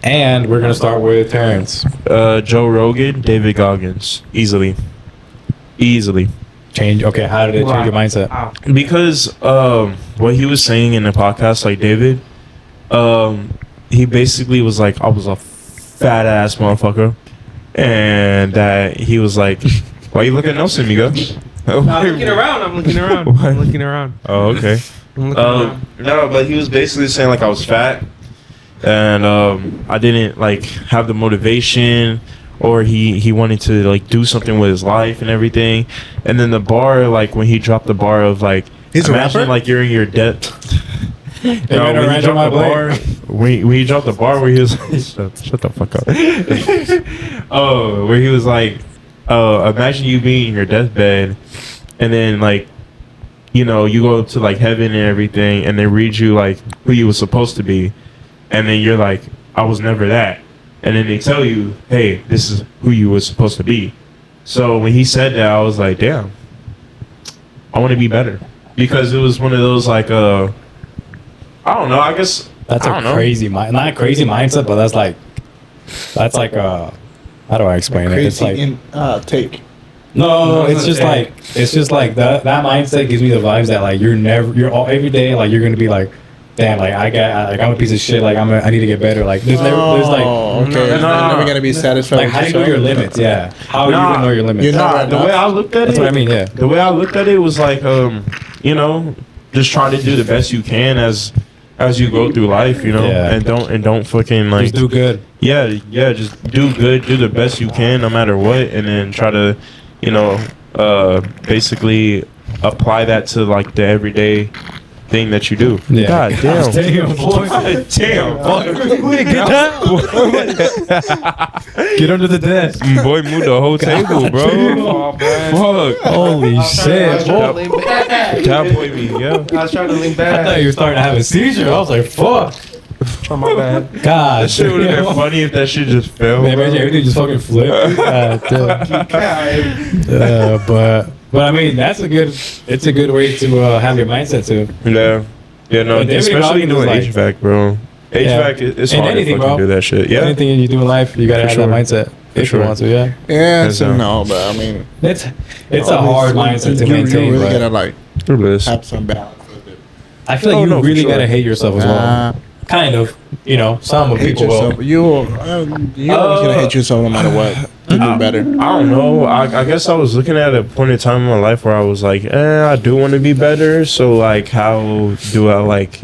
And we're gonna start with Terrence. Joe Rogan, David Goggins, easily. Change. Okay, how did it change your mindset? Because what he was saying in the podcast, like David, he basically was like, I was a fat ass motherfucker, and that he was like, why you looking at Nelson, Migo? I'm looking around. What? I'm looking around. Oh, okay. I'm looking around. No, but he was basically saying like I was fat, and I didn't like have the motivation, or he wanted to like do something with his life and everything. And then the bar, like when he dropped the bar of like, He's a imagine rapper? like you're in your debt. made a when he ranch on dropped my the bar, when he dropped the bar where he was shut the fuck up. Oh, where he was like, imagine you being in your deathbed, and then like, you know, you go to like heaven and everything, and they read you like who you were supposed to be, and then you're like, I was never that, and then they tell you, hey, this is who you were supposed to be. So when he said that, I was like, damn, I want to be better, because it was one of those like I don't know, I guess That's I a don't know. crazy not a crazy mindset, but that's like how do I explain it? It's like take. no, it's just like that mindset gives me the vibes that like you're all every day like you're gonna be like, damn, like I'm a piece of shit, like I need to get better. Like there's like Okay, No, it's no, never no. gonna be satisfied. like how do you know your limits? Yeah, how are you gonna know your limits? You're not- the way I looked at That's it, what I mean. Yeah, the way I looked at it was like, you know, just try to do the best you can as you go through life, you know, Yeah. and don't fucking like Just do good. yeah, just do good, do the best you can no matter what, and then try to, you know, basically apply that to like the everyday thing that you do. Yeah. God damn. Damn, boy. God damn. Get down. Get under the desk. Boy, moved the whole table, bro. Fuck. Holy shit, boy. That boy me, yeah. I was trying to link I back. thought you were starting to have a seizure. I was like, fuck. Oh, my bad. God. That shit would have been damn. funny if that shit just fell. Man, bro. imagine everything just fucking flipped. But I mean, it's a good way to have your mindset too. Yeah. Yeah, no, But David especially Goggins doing is like- HVAC, bro. HVAC, it's In hard anything, to fucking bro. do that shit. Yeah. Anything you do in life, you gotta For have sure. that mindset if sure. you want to. Yeah, Yeah, Yes, so sir. no, but I mean, it's a hard mindset to maintain. You really but gotta like It is. have some balance with it. I feel like Oh, you no, for really sure. gotta hate yourself as well. Kind of, you know, some of Hate people yourself. will. You're always gonna hate yourself no matter what. To do better. I don't know. I guess I was looking at a point in time in my life where I was like, I do want to be better. So, like, how do I, like,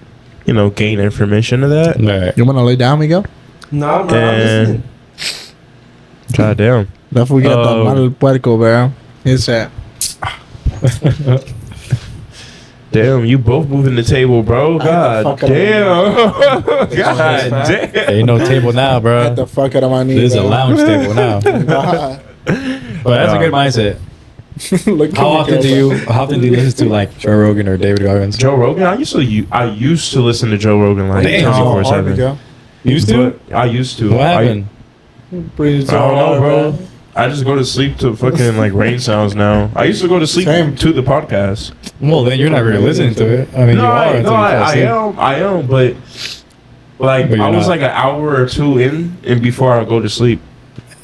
you know, gain information of that? Right. You wanna lay down, Miguel? No, bro. I'm And, listening. God damn. Don't forget the mal puerco, bro. It's that. Damn, you both moving the table, bro. God fuck out of damn. God damn. Ain't no table now, bro. Get the fuck out of my knee. There's a bro. lounge table now. But God. that's a good mindset. Look How at often Miguel, do you listen to like Joe Rogan or David Goggins? Joe Rogan? I used to listen to Joe Rogan like Damn. bro. Hard, 24/7. Miguel. Used to? I used to. What happened? Breathe I don't know, hard, bro. man. I just go to sleep to fucking like rain sounds now. I used to go to sleep Same. to the podcast. Well, then you're not really listening to it. I mean, you are until you fall asleep. I am, but like But you're I was not. like an hour or two in, and before I go to sleep.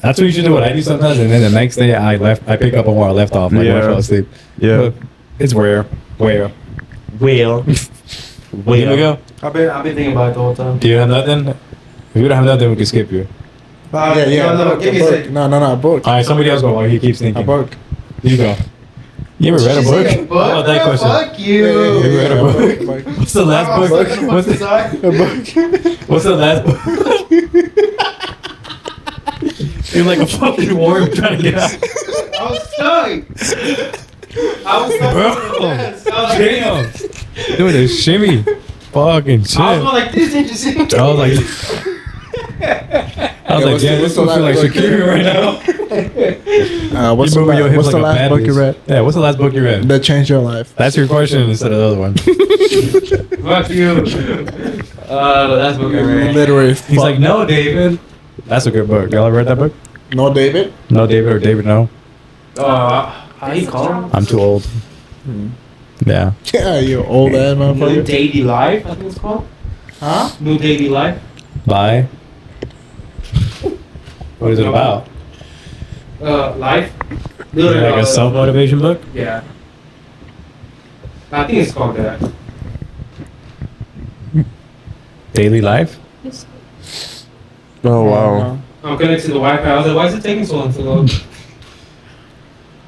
That's what you should do. What I do sometimes, and then the next day I pick up on where I left off. Like when I Yeah. fell asleep. Yeah. But it's rare. Well. Here we go. I've been thinking about it the whole time. Do you have nothing? If you don't have nothing, we can skip you. Yeah. No, a give me a book. second. No, a book. All right, somebody else go while he keeps A thinking. book. You go. You ever read a book? How about that question? Fuck you. You ever read a book? What's the last book? What's the last book? You're like a fucking worm trying to get out. I was stuck. Bro, damn. Doing a shimmy. Fucking shit. I was going like this and just. I was like, what's damn, the this one feel like last book? Shakira right now. What's You the, moving your hips what's the like a last bad book you bitch. read Yeah, what's the last book you read? that changed your life? That's your question instead of the other one. Fuck you. That's what I read. Literally. He's like, no, David. That's a good book. Y'all ever read that book? No, David. No, David or David, no. How you call him? I'm too old. Yeah. Yeah, you old ass New motherfucker. Daily Life, I think it's called. Huh? New Daily Life. Bye. What is it about? Life. Like a self-motivation book? Yeah. I think it's called that. Daily life? Oh wow. I'm connected to the Wi-Fi. I was like, why is it taking so long to load?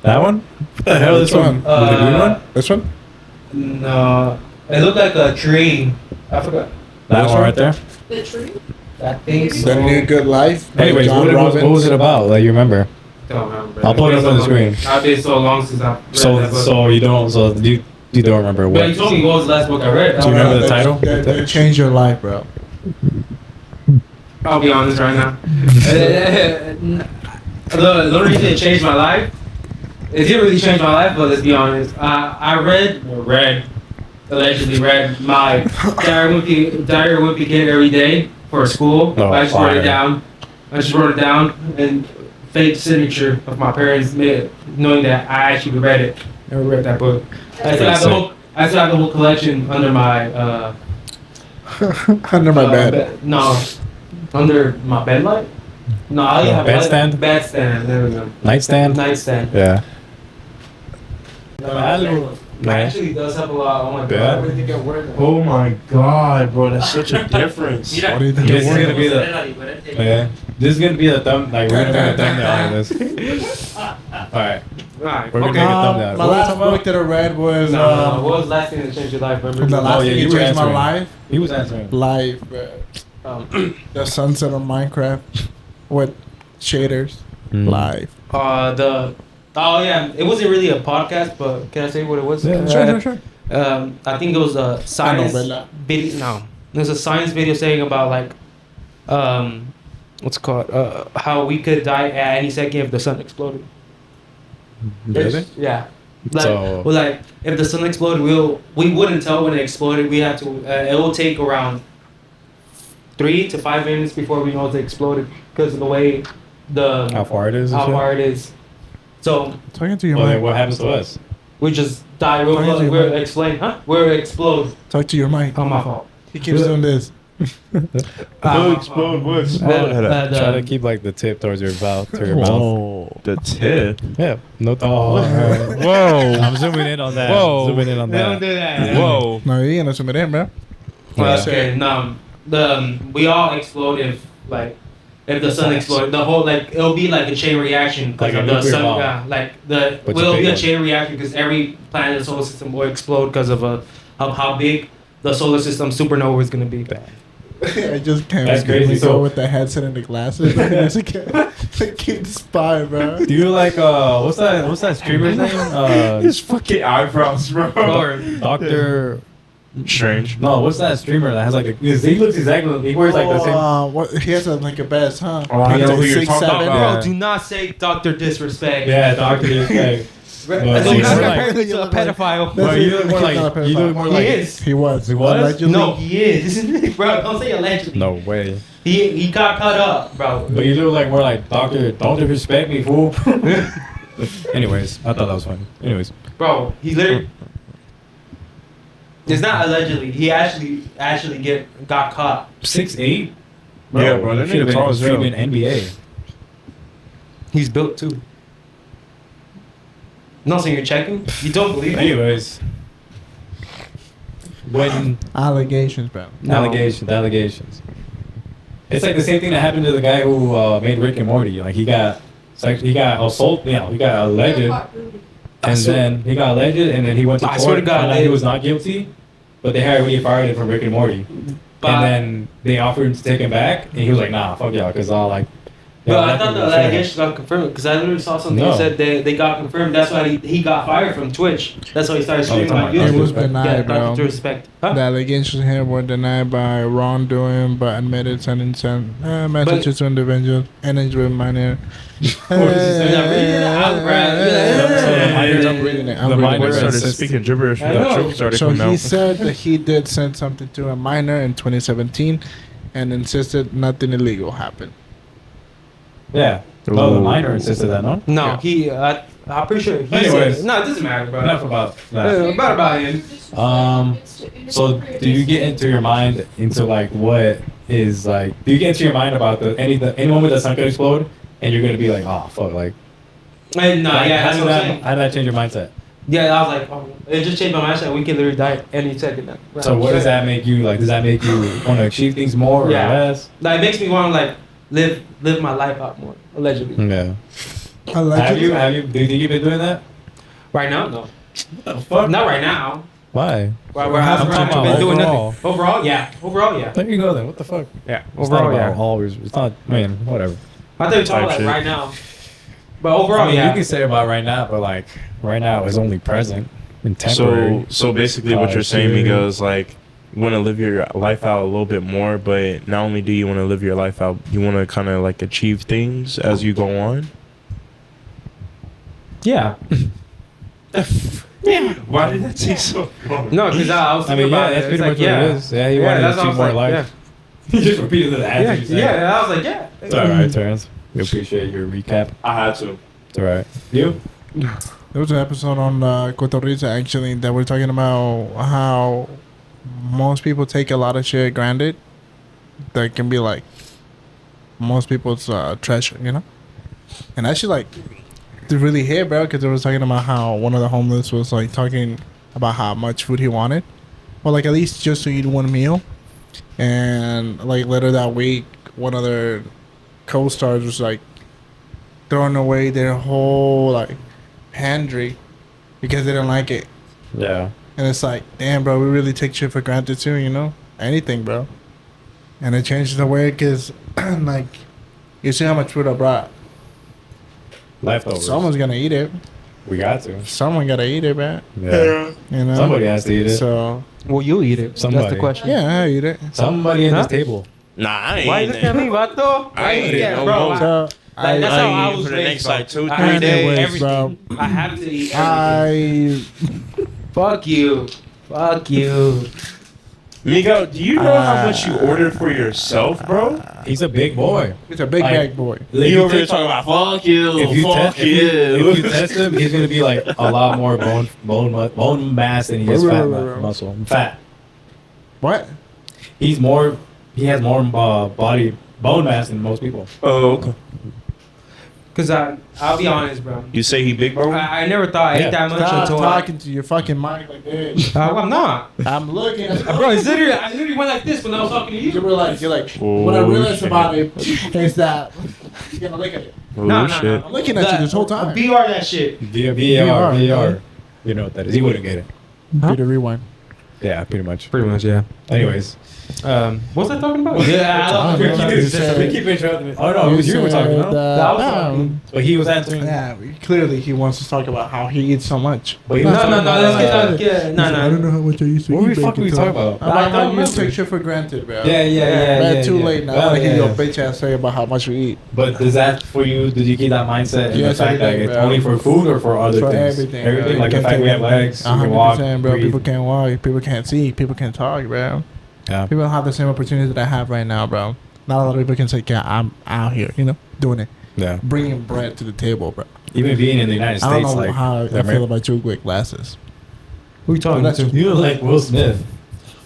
That one? What the hell is this Which one? one? The green one? This one? No. It looked like a tree. I forgot. That This one one? right there? The tree? I think so. The New Good Life. by Anyways, John what Robbins. was it about? Like, you remember? Don't remember. I'll put it up on the screen. I've been so long since I've read that So book. you don't remember But you what? told me what was the last book I read. Do you remember the That- title? That changed your life, bro. I'll be honest right now. The only reason it changed my life, it didn't really change my life, but let's be honest. I allegedly read my Diary Wimpy Kid every day for school. Oh, I just wrote fire. it down. And fake signature of my parents knowing that I actually read it. Never read that book. I still have the whole collection under my Under my bed. No, under my bed light. No, I have Bedstand? Bedstand. There we go. Nightstand? Nightstand. Yeah. Actually, does have a lot on my Bed? bed. Oh my god, bro, that's such a difference. What do you think? This is it gonna be the. Yeah. This is gonna be the thumb. Like we're gonna make a thumbnail on this. All right. Alright. We're gonna Okay. get a thumbnail. My What last we talking book that I read was What was the last thing that changed your life? Remember? the last yeah, thing you that were changed my answering. life. He was answering. Life, the sunset of Minecraft with shaders. Live. Oh yeah, it wasn't really a podcast, but can I say what it was? Yeah, Sure. I think it was a science Novela. video. No, there's a science video saying about like, what's it called? How we could die at any second if the sun exploded. Really? Yeah. Like, So- well, like if the sun exploded, we wouldn't tell when it exploded. We had to. It will take around 3 to 5 minutes before we know it exploded because of the way How far it is? and how shit? far it is. So Talking to your Well, then mic. what happens to us? we just die real Talking to close. your We're mic. explain, huh? We're explode. Talk to your mic. Oh my fault. He keeps doing this. We'll explode. We'll explode. Try to keep like the tip towards your mouth, to your mouth. The tip. Yeah. No. Whoa. I'm zooming in on that. Whoa. Zooming in on Don't that. do that. Whoa. No, you ain't assuming it, bro. Well, okay, no. We all explode if the sun exploded. The whole it'll be like a chain reaction because Like a of the nuclear sun. bomb. Yeah, But will you be a pick chain reaction because every planet in the solar system will explode because of how big the solar system supernova is gonna be. I just can't That's make crazy. me go So- with the headset and the glasses. Keep the spy, bro. Do you like what's that streamer's name? His fucking eyebrows, bro. Or Doctor. Strange. No, what's that streamer that has like he looks exactly. He wears like the same. What, he has like a vest, huh? Oh, I know who you're 6'7". talking about. bro, do not say Doctor Disrespect. Yeah, Doctor. Yeah. Don't But compare he's like- him to a pedophile. But you look more He's not like a you look more pedophile. like. He is. He was. He was? Allegedly. No, he is. Bro, don't say allegedly. No way. He got cut up, bro. But you look like more like Doctor. Don't disrespect me, fool. Anyways, I thought that was funny. Anyways, Bro, he literally. It's not allegedly. He actually got caught. 6'8". Yeah, bro, that Should have nigga tall been as hell. streaming NBA. He's built too. Not saying you're checking. You don't believe me. Anyways, when Allegations, bro. No. allegations. It's like the same thing that happened to the guy who made Rick and Morty. Like he got assault. You know, he got alleged, and then he got alleged, and then he went to I court. swear to God, found out he was not guilty, but they had already fired him from Rick and Morty. But- And then they offered to take him back, and he was like, "Nah, fuck y'all," because all like. But I thought the allegations got confirmed because I literally saw something No. that said they got confirmed. That's why he got fired from Twitch. That's why he started streaming talking on about It YouTube. was Disrespect. denied, Yeah, bro. Dr. Respect. Huh? The allegations here were denied by wrongdoing, but admitted sending messages to individuals and with minor. I'm reading it. The I'm reading minor it. started says- speaking gibberish. I That know. joke started So coming he out. said that he did send something to a minor in 2017 and insisted nothing illegal happened. Yeah. Oh, the minor insisted that, no? No, Yeah. I'm pretty sure. He Anyways. said, no, it doesn't matter, bro. Enough about that. About him. So do you get into your mind into like what is like? Do you get into your mind about any moment the sun could explode and you're gonna be like, oh fuck, like? And no, yeah, how that's did what I'm that? saying. How did that change your mindset? Yeah, I was like, oh, it just changed my mindset. We can literally die any second now. So what does that make you like? Does that make you want to achieve things more Yeah. or less? Like, it makes me want to like live my life out more. Allegedly. Yeah. Allegedly. Have you? Do you think you've been doing that? Right now, no. Fuck. Not right now. Why? Where I'm I've talking been about doing overall. nothing. Overall, yeah. Overall, yeah. There you go then. What the fuck? Yeah. It's not about always. It's not. I mean, whatever. I thought you were talking Type like shit. right now. But overall, I mean, yeah. you can say about right now, but like right now is only present and temporary. So basically, what you're saying, Miguel, is like you want to live your life out a little bit more, but not only do you want to live your life out, you want to kind of like achieve things as you go on. Yeah. Yeah. Why did that take so long? No, because I was I thinking mean, yeah, about that's it. pretty It's much like, what it is. Yeah, he wanted that's to what I achieve was more like, life. He just repeated the Yeah, answer. you said. yeah, I was like, yeah. It's all right, Terrence. We appreciate your recap. I had to. It's all right. You? There was an episode on Cotorrisa actually that we're talking about how most people take a lot of shit granted that can be like most people's treasure, you know? And actually, like, it really hit, bro, because they was talking about how one of the homeless was like talking about how much food he wanted, or like at least just to eat one meal. And like later that week, one of their co-stars was like throwing away their whole like pantry because they don't like it. Yeah. And it's like, damn, bro, we really take shit for granted too, you know? Anything, bro. And it changes the way because, like, you see how much food I brought. Leftovers. Someone's gonna eat it. We got to. Someone gotta eat it, man. Yeah. You know? Somebody has to eat it. So, Well, you eat it. That's Somebody. the question. yeah, I eat it. Somebody at Huh? this table. Nah, I ain't. Why you eating looking at it. me, vato? I ain't eating no bro. more. So, Like, that's I how ain't I eating was for the raised, next, bro. like, 2-3 I have to eat days, everything. bro. I have to eat everything. Fuck you. Fuck you. Miguel, do you know how much you ordered for yourself, bro? He's a big boy. it's a big Like- bag boy. You over here talking about fuck you, If you, fuck te- if you test him, he's gonna be like a lot more bone mass than he is fat muscle. Fat. What? He has more body bone mass than most people. Oh, okay. Cause I'll be honest, bro. You say he big, bro? I never thought I Yeah. ate that much Stop until talking to your fucking mic like this. I'm not. I'm looking at Bro, it's literally, I literally went like this when I was talking to You you. were like, you're like, Oh, what I realized shit. about it is that you're gonna look at it. No. I'm looking at you this whole time. BR that shit. VR. You know what that is. He wouldn't get it. Peter, rewind. Yeah, pretty much. Pretty much, yeah. Anyways. What's I talking about? Yeah, I We don't know. keep interrupting me. Oh no, it was you were talking about. I was talking. But he was answering. Yeah, clearly he wants to talk about how he eats so much. But he No, was talking about, let's get no. I don't know how much I used to What eat. the fuck were we talking about? About I how don't you remember. take shit for granted, bro. Yeah. Too late now. I Well, want to hear yeah, your yeah. bitch ass say about how much you eat. But does that for you? Did you keep that mindset and Yes, the fact that everything, it's bro. only for food or for other For things? everything. Everything, bro. like You the fact can't we have take- legs, we can walk, 100%, bro. breathe. People can't walk. People can't see. People can't talk, bro. Yeah. People don't have the same opportunity that I have right now, bro. Not a lot of people can say, yeah, I'm out here, you know, doing it. Yeah. Bringing bread to the table, bro. Even being in the United I don't States, know like how I feel about you with glasses. Who you talking to? you look like Will Smith.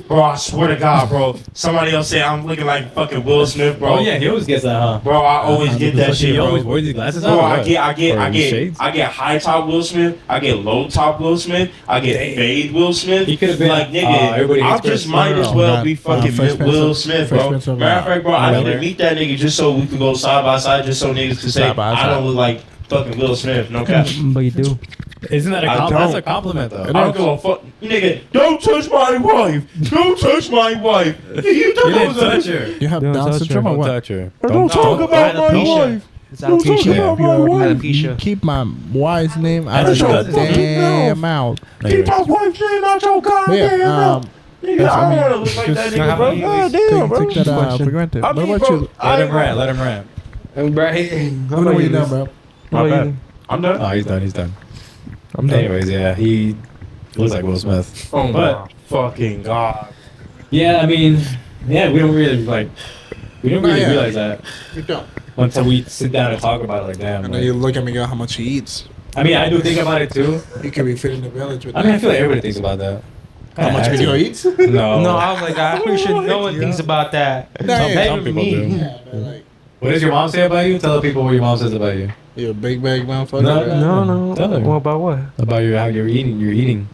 Bro, I swear to God, bro. Somebody else say I'm looking like fucking Will Smith, bro. Oh yeah, he always gets that, huh? Bro, I always get that shit, He always bro. wears these glasses. Bro, on, or I what? get Or shades? I get high top Will Smith, I get low top Will Smith, I get Damn. fade Will Smith. He could've been, like nigga. everybody I hates just Chris. might No, as no, well not- be fucking Fresh Prince Will of- Smith, Fresh bro. Prince of, Matter of fact, bro, I need Miller. to meet that nigga just so we can go side by side, just so niggas can say Side by I side. don't look like fucking Will Smith. No cap. But you do. Isn't that a I compliment? That's don't. a compliment, though. I don't give a fuck, nigga. Don't touch my wife. Don't touch my wife. Nigga, you You thought I didn't was touch a- her. You have Don't Down touch syndrome her. or Don't what? touch her. Don't talk about my wife. It's Don't talk alopecia. about my wife. Alopecia. Keep my wife's name out That's of your your fucking damn mouth. Keep my wife's name out your goddamn Yeah, mouth. Nigga, that's- I I mean, don't want to look like that just- nigga, bro. God damn, bro. Take that for granted. I What mean, about bro, you? Let him rant. Let him rant. Right. Let me know when you're done, bro. My bad. I'm done. Oh, he's done. He's done. I'm done. Anyways, yeah, he looks like Will Smith. Oh my But fucking God. yeah, I mean, yeah, we don't really Yeah. realize that You don't. until we sit down and talk about it. Like, damn. And like- then you look at me, go, how much he eats. I mean, I do think about it too. You could be fitting the village with I mean, I feel like everybody thinks about that. how much I video do. eats. No. No, I was like, I'm pretty sure no one thinks about that. Yeah, yeah. Some people do. Yeah, man, like, What does your mom say about you? Tell the people what your mom says about you. you're a big bag motherfucker. No, bro. No. Tell her. What about what? About your how you're eating. You're eating.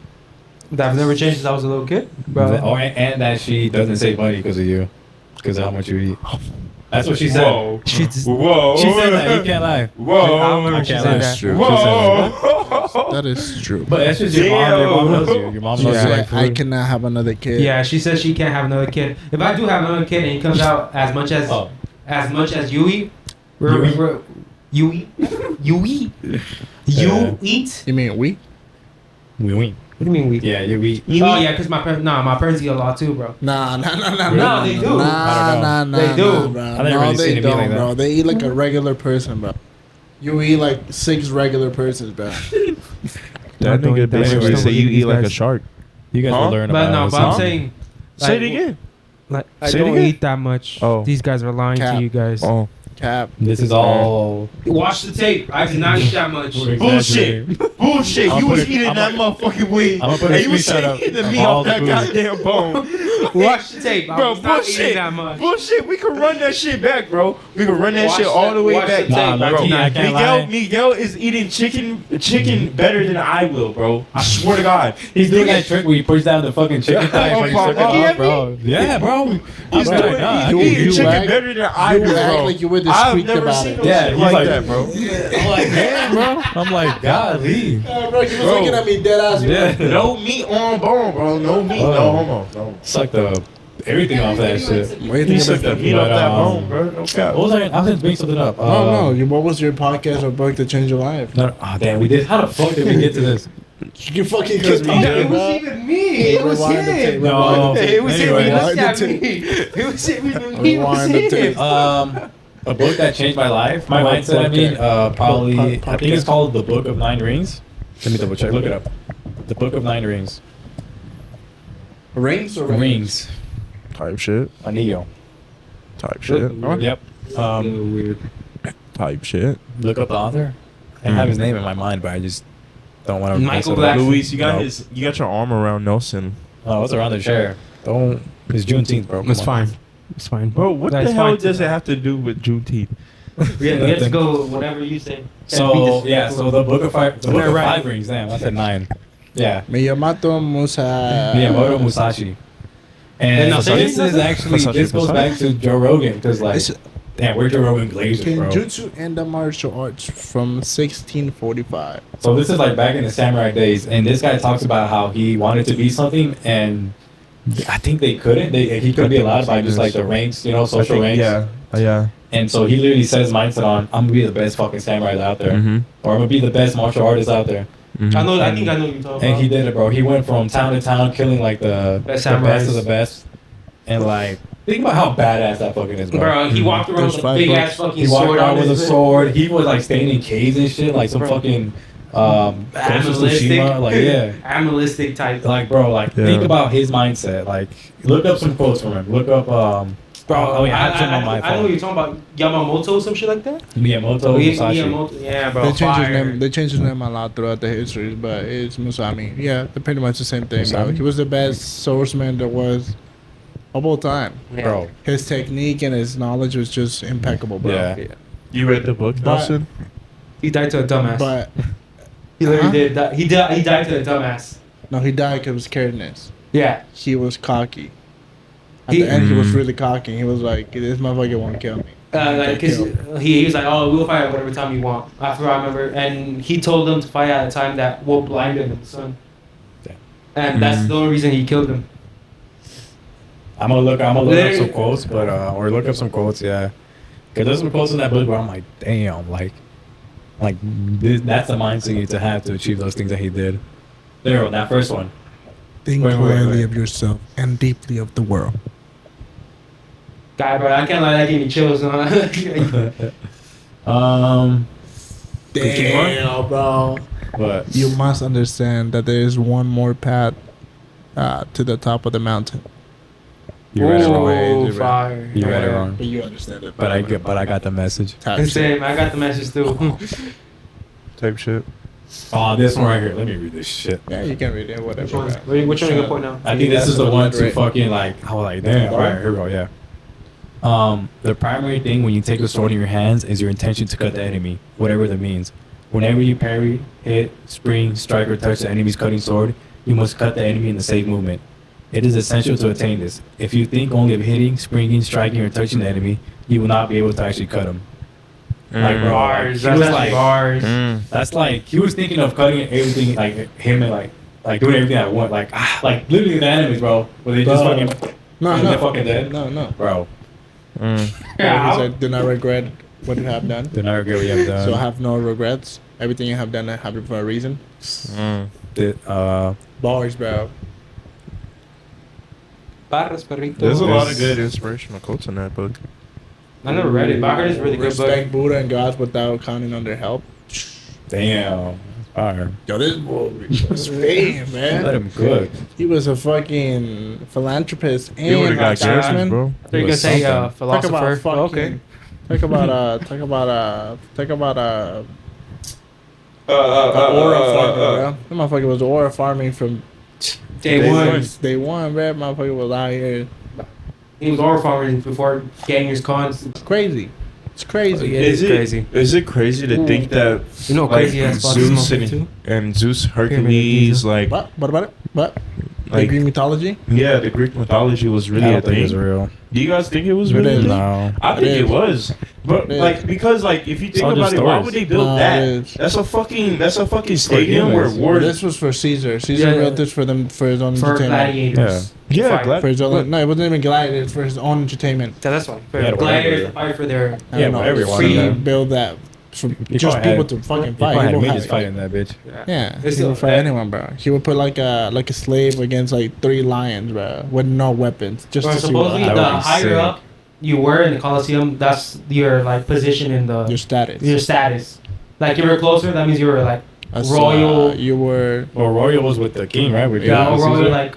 That I've never changed since I was a little kid, bro. Oh, and that she doesn't save money because of you, because of how much you eat. That's what she said. Whoa. She just, Whoa. She said that. You can't lie. Whoa. I remember she can't said lie. that. True. Whoa. That is true. But that's just your mom. Your mom knows you. Your mom knows Yeah, you like, like I food. cannot have another kid. yeah, she says she can't have another kid. If I do have another kid and he comes out as much as Oh, you eat, you eat, you eat, Yeah. you eat. You mean we? we win. What do you mean we? Yeah, you eat. Oh yeah, because my parents eat a lot too, bro. Nah. No, they do. Nah, They do. nah, bro. I never No, really they seen it be don't, like that. bro. They eat like a regular person, bro. You eat like 6 regular persons, bro. That nigga basically say you eat like a shark. You guys Huh? will learn But about no, it. but I'm soon. saying, Say it like, again. Like I Say it don't again. eat that much. Oh. These guys are lying Cap. to you guys. Oh. Cap. This is all Watch the tape. I did not eat that much. Bullshit. Bullshit. I'm You was putting- eating I'm that motherfucking weed. I'm gonna put a And you was screenshot up taking the of meat all off the that food. goddamn bone. Watch the tape, Bro, I'm not bullshit. eating that much. Bullshit. We can run that shit back, bro. We can run that shit all the way watch back. the tape, Nah, bro. low-key, I can't lie. Miguel is eating chicken better than I will, bro. I swear to God. He's doing that trick where he pushes down the fucking chicken thigh Oh, and my fucking God. suck it up, bro. Yeah, bro. He's I'm doing like, nah. he's eating You chicken act- better than I you do, act bro. like you were I've discreet never about seen it. no Yeah, shit he's like like- that, bro. I'm like, damn, bro. I'm like, golly. Yeah, bro, you was Bro. looking at me dead ass. Yeah. No meat on bone, bro. No meat, Oh. no homo. No. Suck the everything off that shit. What do you He think sucked about the that? meat off But, that bone, bro. No cap. What was I? I was gonna bring something up. No. What was your podcast or book that changed your life? No, oh, damn, we did. How the fuck did we get to this? You fucking kiss me, It was even me. It was Rewind the tape, him. No, It was him. He anyway. looked at Rewind me. It was him. He was Rewind the tape. him. A book that changed my life, my What mindset. I book mean, that- probably. Podcast. I think it's called The Book of Nine Rings. Let me double check. Look it up. The Book of Nine Rings. Rings or Rings. Type shit. Anillo. Type shit. Yep. Weird. Type shit. Look up the author. I have his name in my mind, but I just don't want to. Michael Blackson. Luis, you got No. you got your arm around Nelson. Oh, it's around the chair. Don't. It's Juneteenth, bro. Come It's on. fine. It's fine. Bro, what That's the hell fine. does it have to do with Juneteenth? We have to go whatever you say. So yeah, so the Book of Five, the Book of Right. Five Rings. Damn, I said 9. Yeah. Miyamoto Musa. Miyamoto Musashi. And no, so say this it. is actually Musashi, this goes Musashi. back to Joe Rogan because like, It's- damn, we're Joe Rogan glazers, bro. Kenjutsu and the martial arts from 1645. So this is like back in the samurai days, and this guy talks about how he wanted to be something, and I think they couldn't. He couldn't be allowed by just like the ranks, you know, social ranks. Yeah. And so he literally set his mindset on, I'm gonna be the best fucking samurai out there, Mhm. or I'm gonna be the best martial artist out there. I know. I think I know what you're talking about. And he did it, bro. He went from town to town, killing like the Best the best samurais. of the best, and like think about how badass that fucking is, bro. Bro, he walked around There's with a 5 big books. ass fucking He walked sword around on with a his sword. He was like staying in caves and shit, like some Bro. fucking Ghost of Tsushima, like yeah. animalistic type. Like bro, like Yeah. think about his mindset. Like look up some quotes from him. Look up bro. Oh yeah, I have some on my I know what phone. you're talking about. Yamamoto or some shit like that. Miyamoto Musashi. Miyamoto. Yeah, bro. They changed his fire. name. They changed his name a lot throughout the histories, but it's Musami. Yeah, they're pretty much the same thing, bro. Musami? He was the best swordsman there was of all time. Yeah. Bro. His technique and his knowledge was just impeccable, bro. Yeah. You read the book, But- Nelson? He died to a dumbass. But he literally Huh? did. He died. He died to a dumbass. no, he died because of his carelessness. Yeah. He was cocky. At He- the end, he was really cocky. He was like, "This motherfucker won't kill me." Like, cause he was like, oh, we'll fight at whatever time you want. After I remember, and he told them to fight at a time that will blind him in the sun. Damn. And that's the only reason he killed him. I'm gonna look up some Literally- quotes, but or look up some quotes, yeah. Cause there's some quotes in that book where I'm like, damn, like that's the mindset you need to have to achieve those things that he did. There, that first one. Think Wait, wait, highly wait. of yourself and deeply of the world. Guy, bro, I can't lie, that gave me chills. Damn, bro. But You must understand that there is one more path to the top of the mountain. you read it wrong. Ooh, fire. You read it wrong. But you understand it. But I got the message. Type shit. Same, I got the message too. Type shit. Oh, this one right here. Let me read this shit. Yeah, you can read it. Which Whatever. one? bro. Which one are you gonna point now? I think this is the one to Right. fucking like. I was like, damn. All right, here we go. Yeah. The primary thing when you take a sword in your hands is your intention to cut the enemy, whatever that means. Whenever you parry, hit, spring, strike, or touch the enemy's cutting sword, you must cut the enemy in the same movement. It is essential to attain this. If you think only of hitting, springing, striking, or touching the enemy, you will not be able to actually cut him. Like, bro, Bars. he was That's like, bars. that's like he was thinking of cutting everything, like him and like doing everything at once, like literally the enemies, bro. Where they just Bro. fucking No, and no. they're fucking dead, No. bro. He said, "Do not regret what you have done." Then I regret what you have done. So I have no regrets. Everything you have done, I have it for a reason. Bars, bro. Barras, perrito. There's a lot of good inspirational quotes in that book. I never read it, but I heard it's really good book. Respect Buddha and gods without counting on their help. Damn, fire. Yo, this boy was fame, Let man. him cook. He was a fucking philanthropist You would and have a got guesses, statesman. bro. I thought you were It gonna was say something. Talk philosopher. about fucking. Okay. Talk about aura farming, bro. That motherfucker was aura farming from Day one. Day one, bro. Motherfucker was out here. He was all farmers before Genghis Khan. It's crazy. It's crazy. It is crazy. Is it crazy to think that You know, like crazy ass spots Zeus smoking too. and Zeus, Hercules, Giza. like What about it? What? Like- Greek mythology? yeah, the Greek mythology was really I a don't think thing. it's real. Do you guys think it was It really a is. thing? No. I think It it is. was, but It is. like because like if you think all about just it, why stories. would they build No, that? it is. That's a fucking stadium where humans. wars. This was for Caesar. Caesar Yeah. built this for them for his own For entertainment. gladiators. Yeah, Fight. glad- For his own, no, it wasn't even gladiators. For his own entertainment. So that's why. For Yeah, gladiators whatever. to fight for their. I Yeah, don't know. but everyone Free of them. build that for just probably people had- to fucking You fight. probably had People midgets had- fighting that bitch. Yeah, It's he still- would fight anyone, bro. He would put like a slave against like 3 lions, bro, with no weapons, just Or to see what supposedly, That the would be higher sick. up you were in the Colosseum, that's your like position in the your status. your status. Like you were closer, that means you were like As, royal. you were. Well, royal was with the king, right? With yeah, Julius royal Caesar. like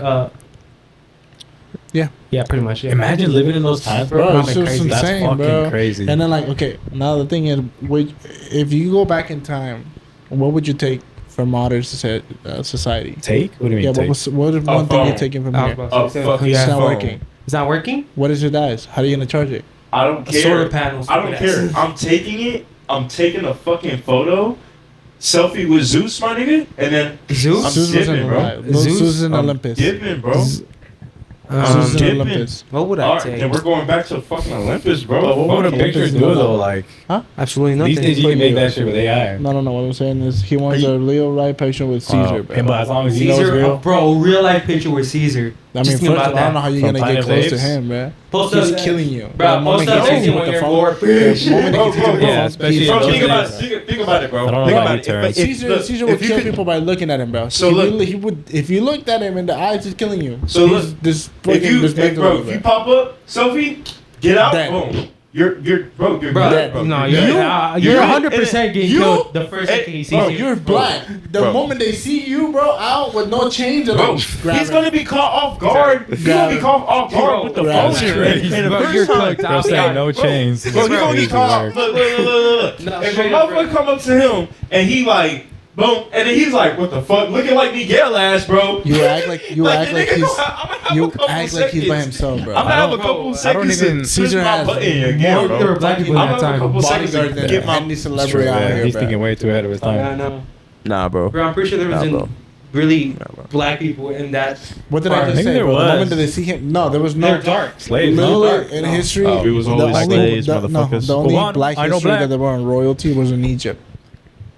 Yeah. yeah, pretty much. Yeah. Imagine living in those times, bro. Bro, That's it's just crazy. That's insane, fucking bro. crazy. And then like, okay, now the thing is, if you go back in time, what would you take from modern society? Take? What do you mean Yeah, take? what is one thing phone. you're taking from I was here? about to A say, fucking It's not phone. working. It's not working. What is your dice? How are you gonna charge it? I don't care. Solar panels. I don't care. I'm taking it. I'm taking a fucking photo, selfie with Zeus, my nigga, and then Zeus. I'm Zeus dipping, wasn't bro. alive. No, Zeus? Zeus is in I'm Olympus. dipping, bro. Zeus is in dipping. Olympus. What would I All right, take? then we're going back to fucking Olympus, bro. But what would a Fuck picture Olympus do is though? alive. Like Absolutely these nothing. days, you can For make you. that shit with AI. No. What I'm saying is he wants a real right picture with Caesar, bro. Okay, but as long as you know it's Caesar, real. bro, real life picture with Caesar. I mean, Just first think of all, about I don't know how you're From gonna get Planet of the close to Apes? him, bro. Post He's up- killing you. Bro, The moment post up he hits you when with the you're phone, bored. the moment he hits you with Bro, the Yeah, phone, especially he's in Bro, those think about days. it. Think about it, bro. I don't know Think about about you, it. Terrence. Caesar would kill people by looking at him, bro. So He would if you looked at him in the eyes, he's killing you. So He's look, this If fucking you, dismantle if you pop up, selfie, get out, Dead. boom. You're Bro, dead, bro. no, You're you're dead. you're You- 100% getting you- killed the first second he sees Bro, you. you're black. The Bro. moment they see you, bro, out with no change, they're Bro, like, grab he's him. gonna be caught off guard. He's Grab gonna be him. caught off guard with the Grab phone. him. And the Bro, first you're time, cooked. Bro, saying no chains. Bro, you gonna get caught off. Look. No, If a straight up, motherfucker bro. come up to him and he like, boom, and then he's like, what the fuck? Looking like Miguel ass, bro. You act like the he's nigga I'ma have a you couple act like he's by seconds. himself, bro. I'm gonna have a Bro, couple I don't seconds even- to Caesar push my has button more again, There were bro. black people I'm in that gonna have a time. couple seconds Bodyguard to than get my. any celebrity out Yeah, here, he's bro. thinking way too ahead of his Yeah, I time. know. Nah, bro. Bro, I'm pretty sure there Nah, bro. was really bro. black people in that. What did I Or just maybe say? there Bro? The was. moment that they see him, no, there was no They're dark. Slaves, no? Literally in history, Oh, we was always slaves, motherfuckers. the only Go on, black I know history black. that they were in royalty was in Egypt.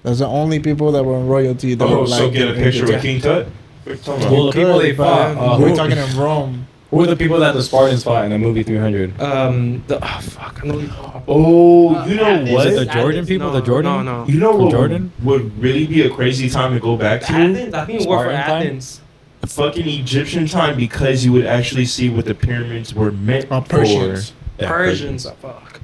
That's the only people that were in royalty that were Oh, black. so get a in picture Egypt. with King Tut? What you talking Well, about? the people they fought. We're talking in Rome. Who were the people that the Spartans fought in the movie 300? Fuck. I know. Oh, you know Athens. what? Is it the Jordan people? No, The Jordan? No. You know From what Jordan? would really be a crazy time to go back to? Athens. I think it worked for Spartan time? Athens. Fucking Egyptian time, because you would actually see what the pyramids were meant Persians. for. Yeah, Persians. Fuck.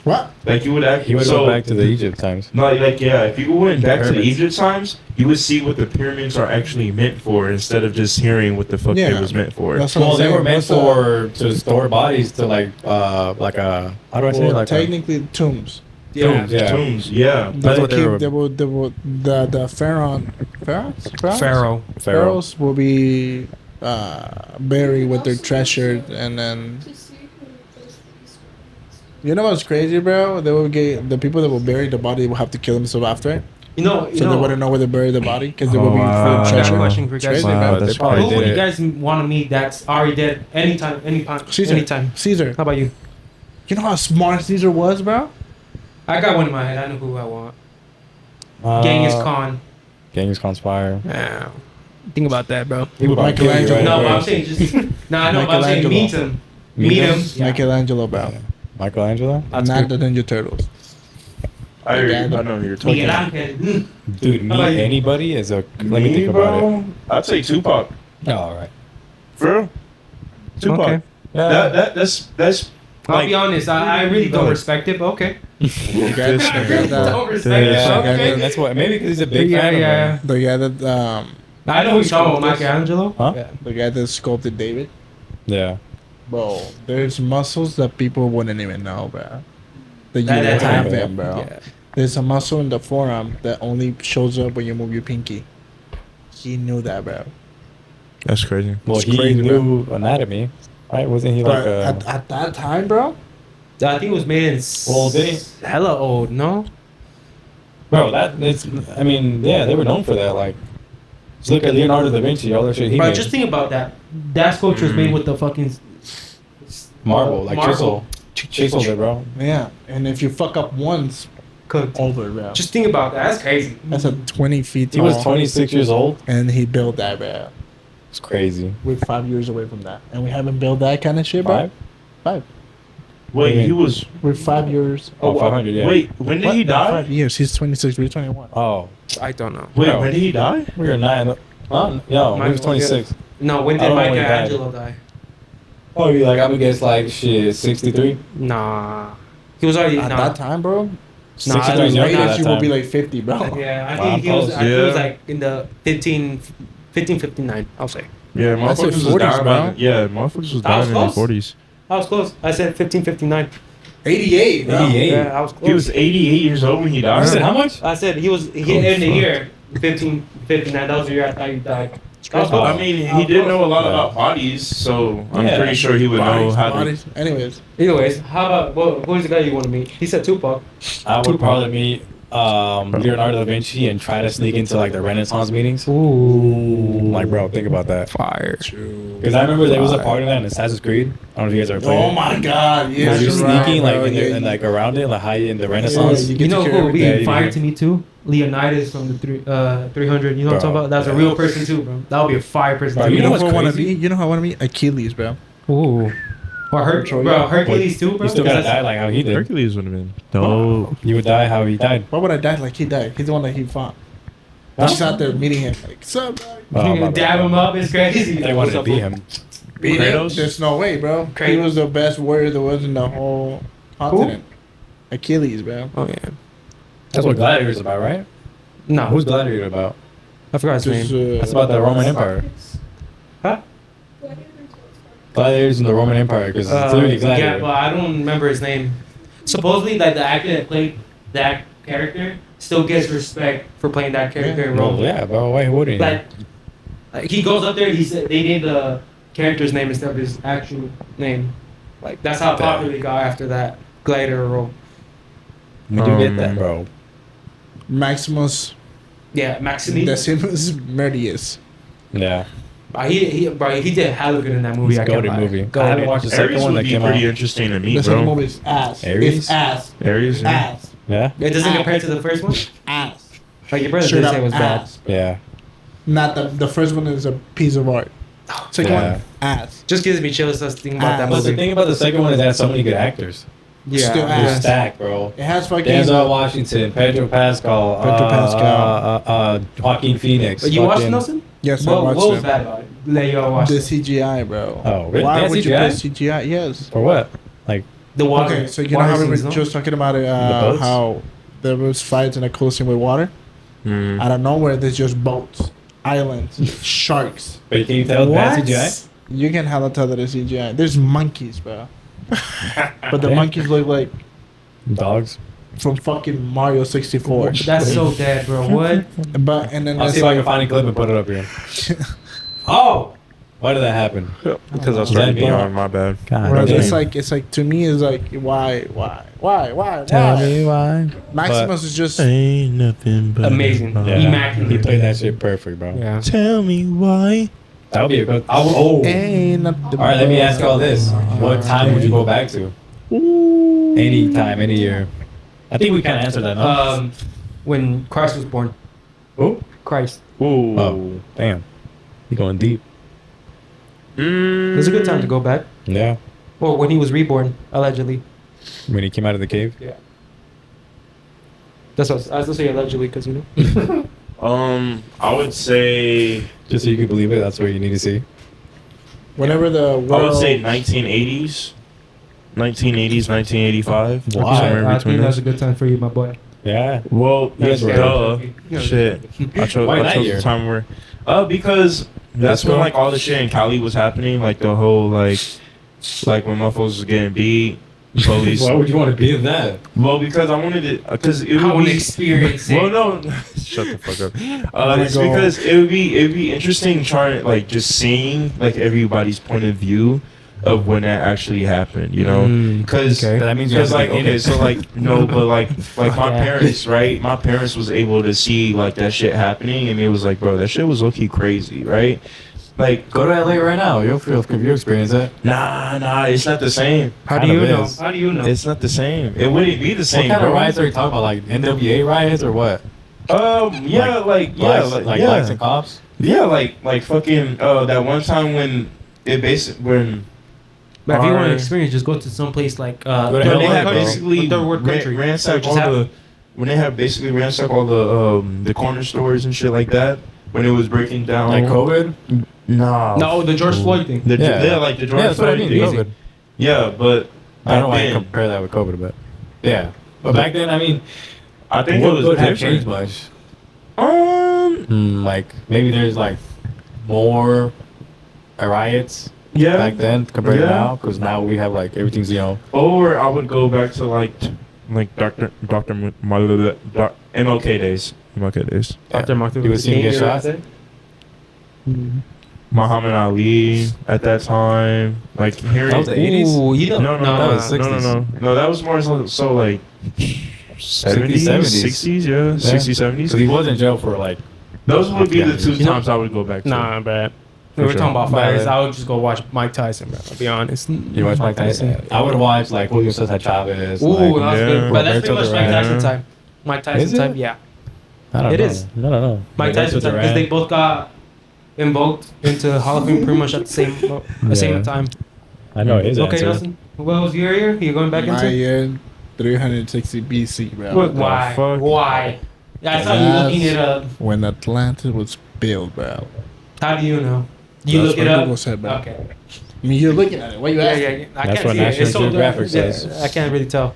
What? Like you would He actually would go back to the Egypt times. No, like yeah, if you went back to the Pyramids. Egypt times, you would see what the pyramids are actually meant for instead of just hearing what the fuck Yeah. it was meant for. That's what Well, I'm they saying. were meant What's the- for to store bodies to like a how do I say it? well, Like technically tombs. tombs, yeah. Tombs, yeah. They will what they keep. were- They will. The pharaohs. Pharaoh. Pharaohs will be buried with their treasure, and then you know what's crazy, bro? They will get the people that will bury the body will have to kill themselves after it, You know. so they wouldn't know where to bury the body because they will be full wow. of I got a treasure. question for you guys. Crazy, Wow, bro. They that's probably Who did would you it. guys want to meet that's already dead anytime? Caesar. Anytime. Caesar. How about you? You know how smart Caesar was, bro? I got one in my head. I know who I want. Uh, Genghis Khan. Genghis Khan's fire. Yeah. Think about that, bro. He would probably kill you Michelangelo. right No, away. but I'm saying just. No, I know. But I'm saying meet him. Meet him. Yeah. Michelangelo, bro. Michelangelo? That's Not good. the Ninja Turtles. I Yeah, know who you're talking Miguel about. Angel. Dude, meet How about you? anybody is a. Let me Me, think about bro? I'd say Tupac. it. Oh, all right. For real? Tupac. Okay. Yeah. That's I'll be honest. I really don't respect it, but okay. You guys, Don't respect it, Yeah, but okay. That's what. Maybe because he's a big Yeah, fan of yeah. him. the guy that I know who you're talking about, Michelangelo. Huh? Yeah. the guy that sculpted David. Yeah. Bro, there's muscles that people wouldn't even know, bro. That you That- would that's have happened. them, bro. Yeah. There's a muscle in the forearm that only shows up when you move your pinky. He knew that, bro. That's crazy. Well, It's he crazy, knew anatomy, right? Wasn't he like? But at that time, bro, I think it was made in Well, did he? hella old. No. Bro, it's. I mean, yeah, they were known for that. Like, just look at Leonardo da Vinci, all that shit he But made. just think about that. That sculpture is made with the fucking marble, like chiseled it, bro. yeah. And if you fuck up once, cooked. over, bro. Just think about that. That's crazy. That's a 20 feet He tall. was 26 years old. and he built that, bro. It's crazy. We're 5 years away from that, and we haven't built that kind of shit, bro. 5? 5. Wait, he was. We're 5 years. Oh, 500, yeah. Wait, when did What? he No, die? 5 years. He's 26. We're 21. Oh, I don't know. Wait, No. when did he die? we were 9. Oh, no, he was 26. No, when I did don't know when he died. Michelangelo die? Oh, you like, I would guess like shit, 63? Nah. He was already At nah. that time, bro, Nah, 63 I don't is know. young at age that you will be time. like 50, bro. Yeah, I Wow, think he was. close. I think it was Yeah. like in the 1559. I'll say. Yeah, I said motherfuckers was 40s, dying. bro. Yeah, motherfuckers was I was dying in their close. 40s. I was close. I said 1559. 88, bro. 88. Yeah, I was close. He was 88 years old when he You died. said how much? I said he in the year 1559. That was the year I thought he died. That was Oh. close. I mean, he did know a lot about bodies, so I'm Yeah. pretty sure he would know how to. Bodies. Anyways, Anyways, how about who's the guy you want to meet? He said Tupac. I would probably meet Leonardo da Vinci and try to sneak into like the Renaissance meetings. Ooh, Like, bro, think about that. fire. Because I remember there was a part of that in Assassin's Creed. I don't know if you guys ever played oh it. my God, yeah, You're you're sneaking right, like bro. in the, Yeah, and like around it, like high in the Renaissance. you You get know to who would be Yeah, you fire do. to me too? Leonidas from the 300. You know what I'm talking Bro, about? That's a yeah. real person too, bro. That would be a fire person. Bro, to You me. know what's who I want to crazy? meet? You know who I want to meet? Achilles, bro. Ooh. Or Hercules too, bro. You still gotta die like how he did. Hercules would have been dope. You would die how he died. Why would I die like he died? He's the one that he fought. I just out there meeting him like, sup, dog? Oh, You my dab bad. him up. It's crazy. They wanted to beat him. Beat him? Kratos? There's no way, bro. He Kratos. was the best warrior there was in the whole continent. Achilles, bro. Oh yeah. That's what Gladiator is about, right? No, Who's Gladiator about? I forgot his Just, name. That's about the Roman Empire. Huh? Gladiators in the Roman Empire because it's literally Yeah, Gladiator. but I don't remember his name. Supposedly, like the actor that played that character still gets respect for playing that character in Well, Rome. yeah, bro. Why wouldn't he? Like he goes up there, he said they named the character's name instead of his actual name. Like that's how popular he got after that Gladiator role. We do get that, bro. Maximus Yeah, Maximus. Decimus Meridius. Yeah. He did hella good in that movie. It's I a can't goated lie. movie. I Goated. haven't watched the second Ares one would that be came pretty out. interesting to The meet, second bro. movie is ass. Ares? It's ass. Ares, yeah. Ass. Yeah? It doesn't compare to the first one. Ass. Like your brother Straight did up say it was bad. ass. Yeah. Not the first one is a piece of art. Second Yeah. one, ass. Just gives me chills just thinking about that But the movie. thing about the second one is that it has so many good actors. Still They're ass. stacked, bro. It has fucking. Denzel Washington, Pedro Pascal, Joaquin Phoenix. But you watched fucking- Nelson? Yes, I What watched was it. bad about it? Let y'all watch The it. CGI, bro. Oh, really? Why They had would you CGI? put CGI? Yes. For what? Like, The water. Okay, so you know water how we were scenes, no? just talking about it, The boats? how there was fights in a cool scene with water. Mm. Out of nowhere, there's just boats, islands, sharks. but can you tell it's bad CGI? You can hella tell that it's CGI. There's monkeys, bro. But the Yeah. monkeys look like Dogs. from fucking Mario 64. That's so dead, bro. What? But and then I'll there's see if I can like, find a clip and put it up here. Oh! Why did that happen? Because I was Is that starting to be me? on my bad. God bro, damn. it's like to me it's like why Tell why? me why. Maximus is just Ain't nothing but Amazing. Yeah. Immaculate. He played that shit perfect, bro. Yeah. Tell me why. That would be a good. Oh. ain't nothing All right, let me ask y'all this: what time would you go back to? Any time, any year. I think we kind of answered that. No? When Christ was born. Who? Christ. Ooh. Oh, damn. You going deep? It was a good time to go back. Yeah. Or when he was reborn, allegedly. When he came out of the cave. Yeah. That's what I was say allegedly because you know. I would say Just so you can believe it. That's what you need to see. whenever the world, I would say 1980s, 1985. Why? Somewhere in I between think that's those. a good time for you, my boy. Yeah. Well, You guys were duh. Yeah. Shit. I chose Why that the year? time where, because that's when like all the shit in Cali was happening, like the whole like when motherfuckers was getting beat police. Why would you want to be in that? Well, because I wanted it. Because it I would want to be. experience it. Well, no, shut the fuck up. It's go. because it'd be interesting trying like just seeing like everybody's point of view of when that actually happened. You know, because That means you have to like be in okay, it. so like no, but like my Yeah. parents, right? My parents was able to see like that shit happening, and it was like, bro, that shit was low key crazy, right? Like, Go to LA right now. You'll feel if you experience that. nah, it's not the same. How do Kind you of know? is. How do you know? It's not the same. It wouldn't be the What same. kind bro. of riots are you talking about? Like NWA riots or what? Yeah, like blacks and cops. Yeah, like fucking that one time when it basically when But if you want our- to experience, just go to some place like Go to when they LA, had bro. basically third world country. ransacked Just all have- when they had basically ransacked all the corner stores and shit like that when it was breaking down Like COVID. no the George Floyd thing. yeah like the George Yeah, that's what I Floyd mean. thing. COVID. Yeah, but I don't know back why you then, compare that with COVID, but yeah. But back then, I mean, I think what it was would have different. changed much? Um, Like maybe there's like more riots yeah. back then compared to Yeah. now, because now we have like everything's Or I would go back to like Dr. MLK days. MLK days. After Martin You would see him get shot? Muhammad Ali at that time, like hearing. That was the 80s? Ooh, you don't. No, that was no, 60s. no. That was more so like 70s, 70s. 60s, yeah, 60s, So 70s. he was in jail for like. Those would be Yeah, the two you know- times I would go back to. Nah, bad. We For were sure. talking about fighters. Bad. I would just go watch Mike Tyson, bro. I'll be honest. You watch Mike Tyson? I would watch like Julio Cesar Chavez. Ooh, like, that was Yeah. good. But that's pretty Roberto much Mike Duran. Tyson time. Mike Tyson Is it? time, yeah. I don't It know. is. I don't know. Mike Tyson time because they both got invoked into Hall of Fame pretty much at the same time. I know his Okay, answer. Nelson. What was your year? You going back My into? year, 360 BC, bro. What? Why? fuck? Why? Yeah, I saw you Yes. looking it up. When Atlantis was built, bro. How do you know? You That's look it what up. Google said, bro. Okay. I mean, you're looking at it. Why you Yeah, asking? yeah, yeah. I That's can't what see it. National It's so Geographic dark. says. Yeah, I can't really tell.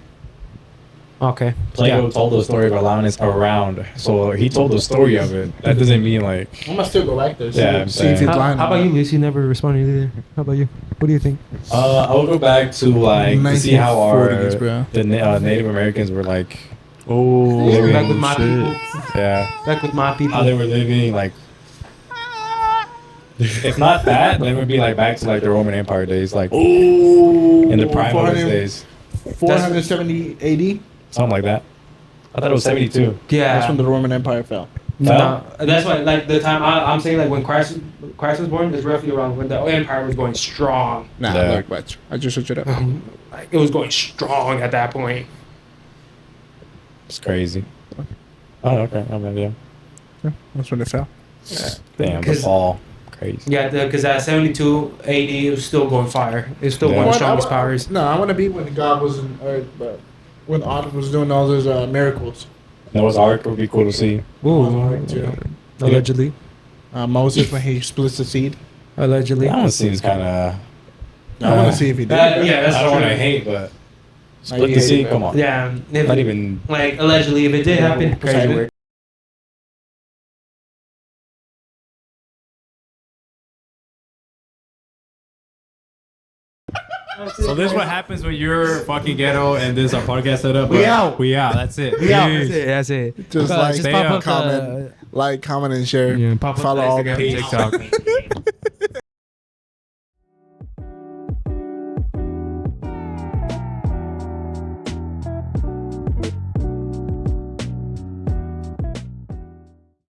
Okay. Plato told the story of Atlantis around, so he told the story of it. That doesn't mean like. I'm gonna still go back there. Yeah, I'm see if saying. he's How, lying. how about you, Luis? You never responded either. How about you? What do you think? I will go back to like to see how our 1940s, bro. Native Americans were like. Oh, Living Back with my shit. people. Yeah. Back with my people. How they were living like. If not that, then it would be like back to like the Roman Empire days, like Oh, in the prime of those 400 days, 470 AD. something like that. I thought it was 72. Yeah. That's when the Roman Empire fell. No, that's why, like the time I'm saying, like when Christ was born is roughly around when the empire was going strong. Nah, Yeah. look, watch. I just switched it up. Like it was going strong at that point. It's crazy. Oh, okay. I mean, yeah. That's when it fell. Damn, the 'Cause- fall. Crazy. Yeah, because at 72 AD it was still going fire. It's still Yeah. one of the What? strongest powers. No, I want to be when God was in earth, but when God was doing all those miracles. Noah's Ark would be cool to see. Yeah. Allegedly. Moses when he splits the seed. Allegedly. That one seems kind of. I want to see if he did. Yeah, that's I don't true. want to hate, but Like, split he the hated sea. it. Come on. Yeah, if, Not even. like allegedly, if it did happen, crazy Poseidon? work. So this is what happens when you're fucking ghetto and this is our podcast setup. We but out. We out. That's it. We out. Peace. That's it. Just Okay, like, stay up. comment, like, comment, and share. Yeah, pop up Follow on all Instagram, the TikTok.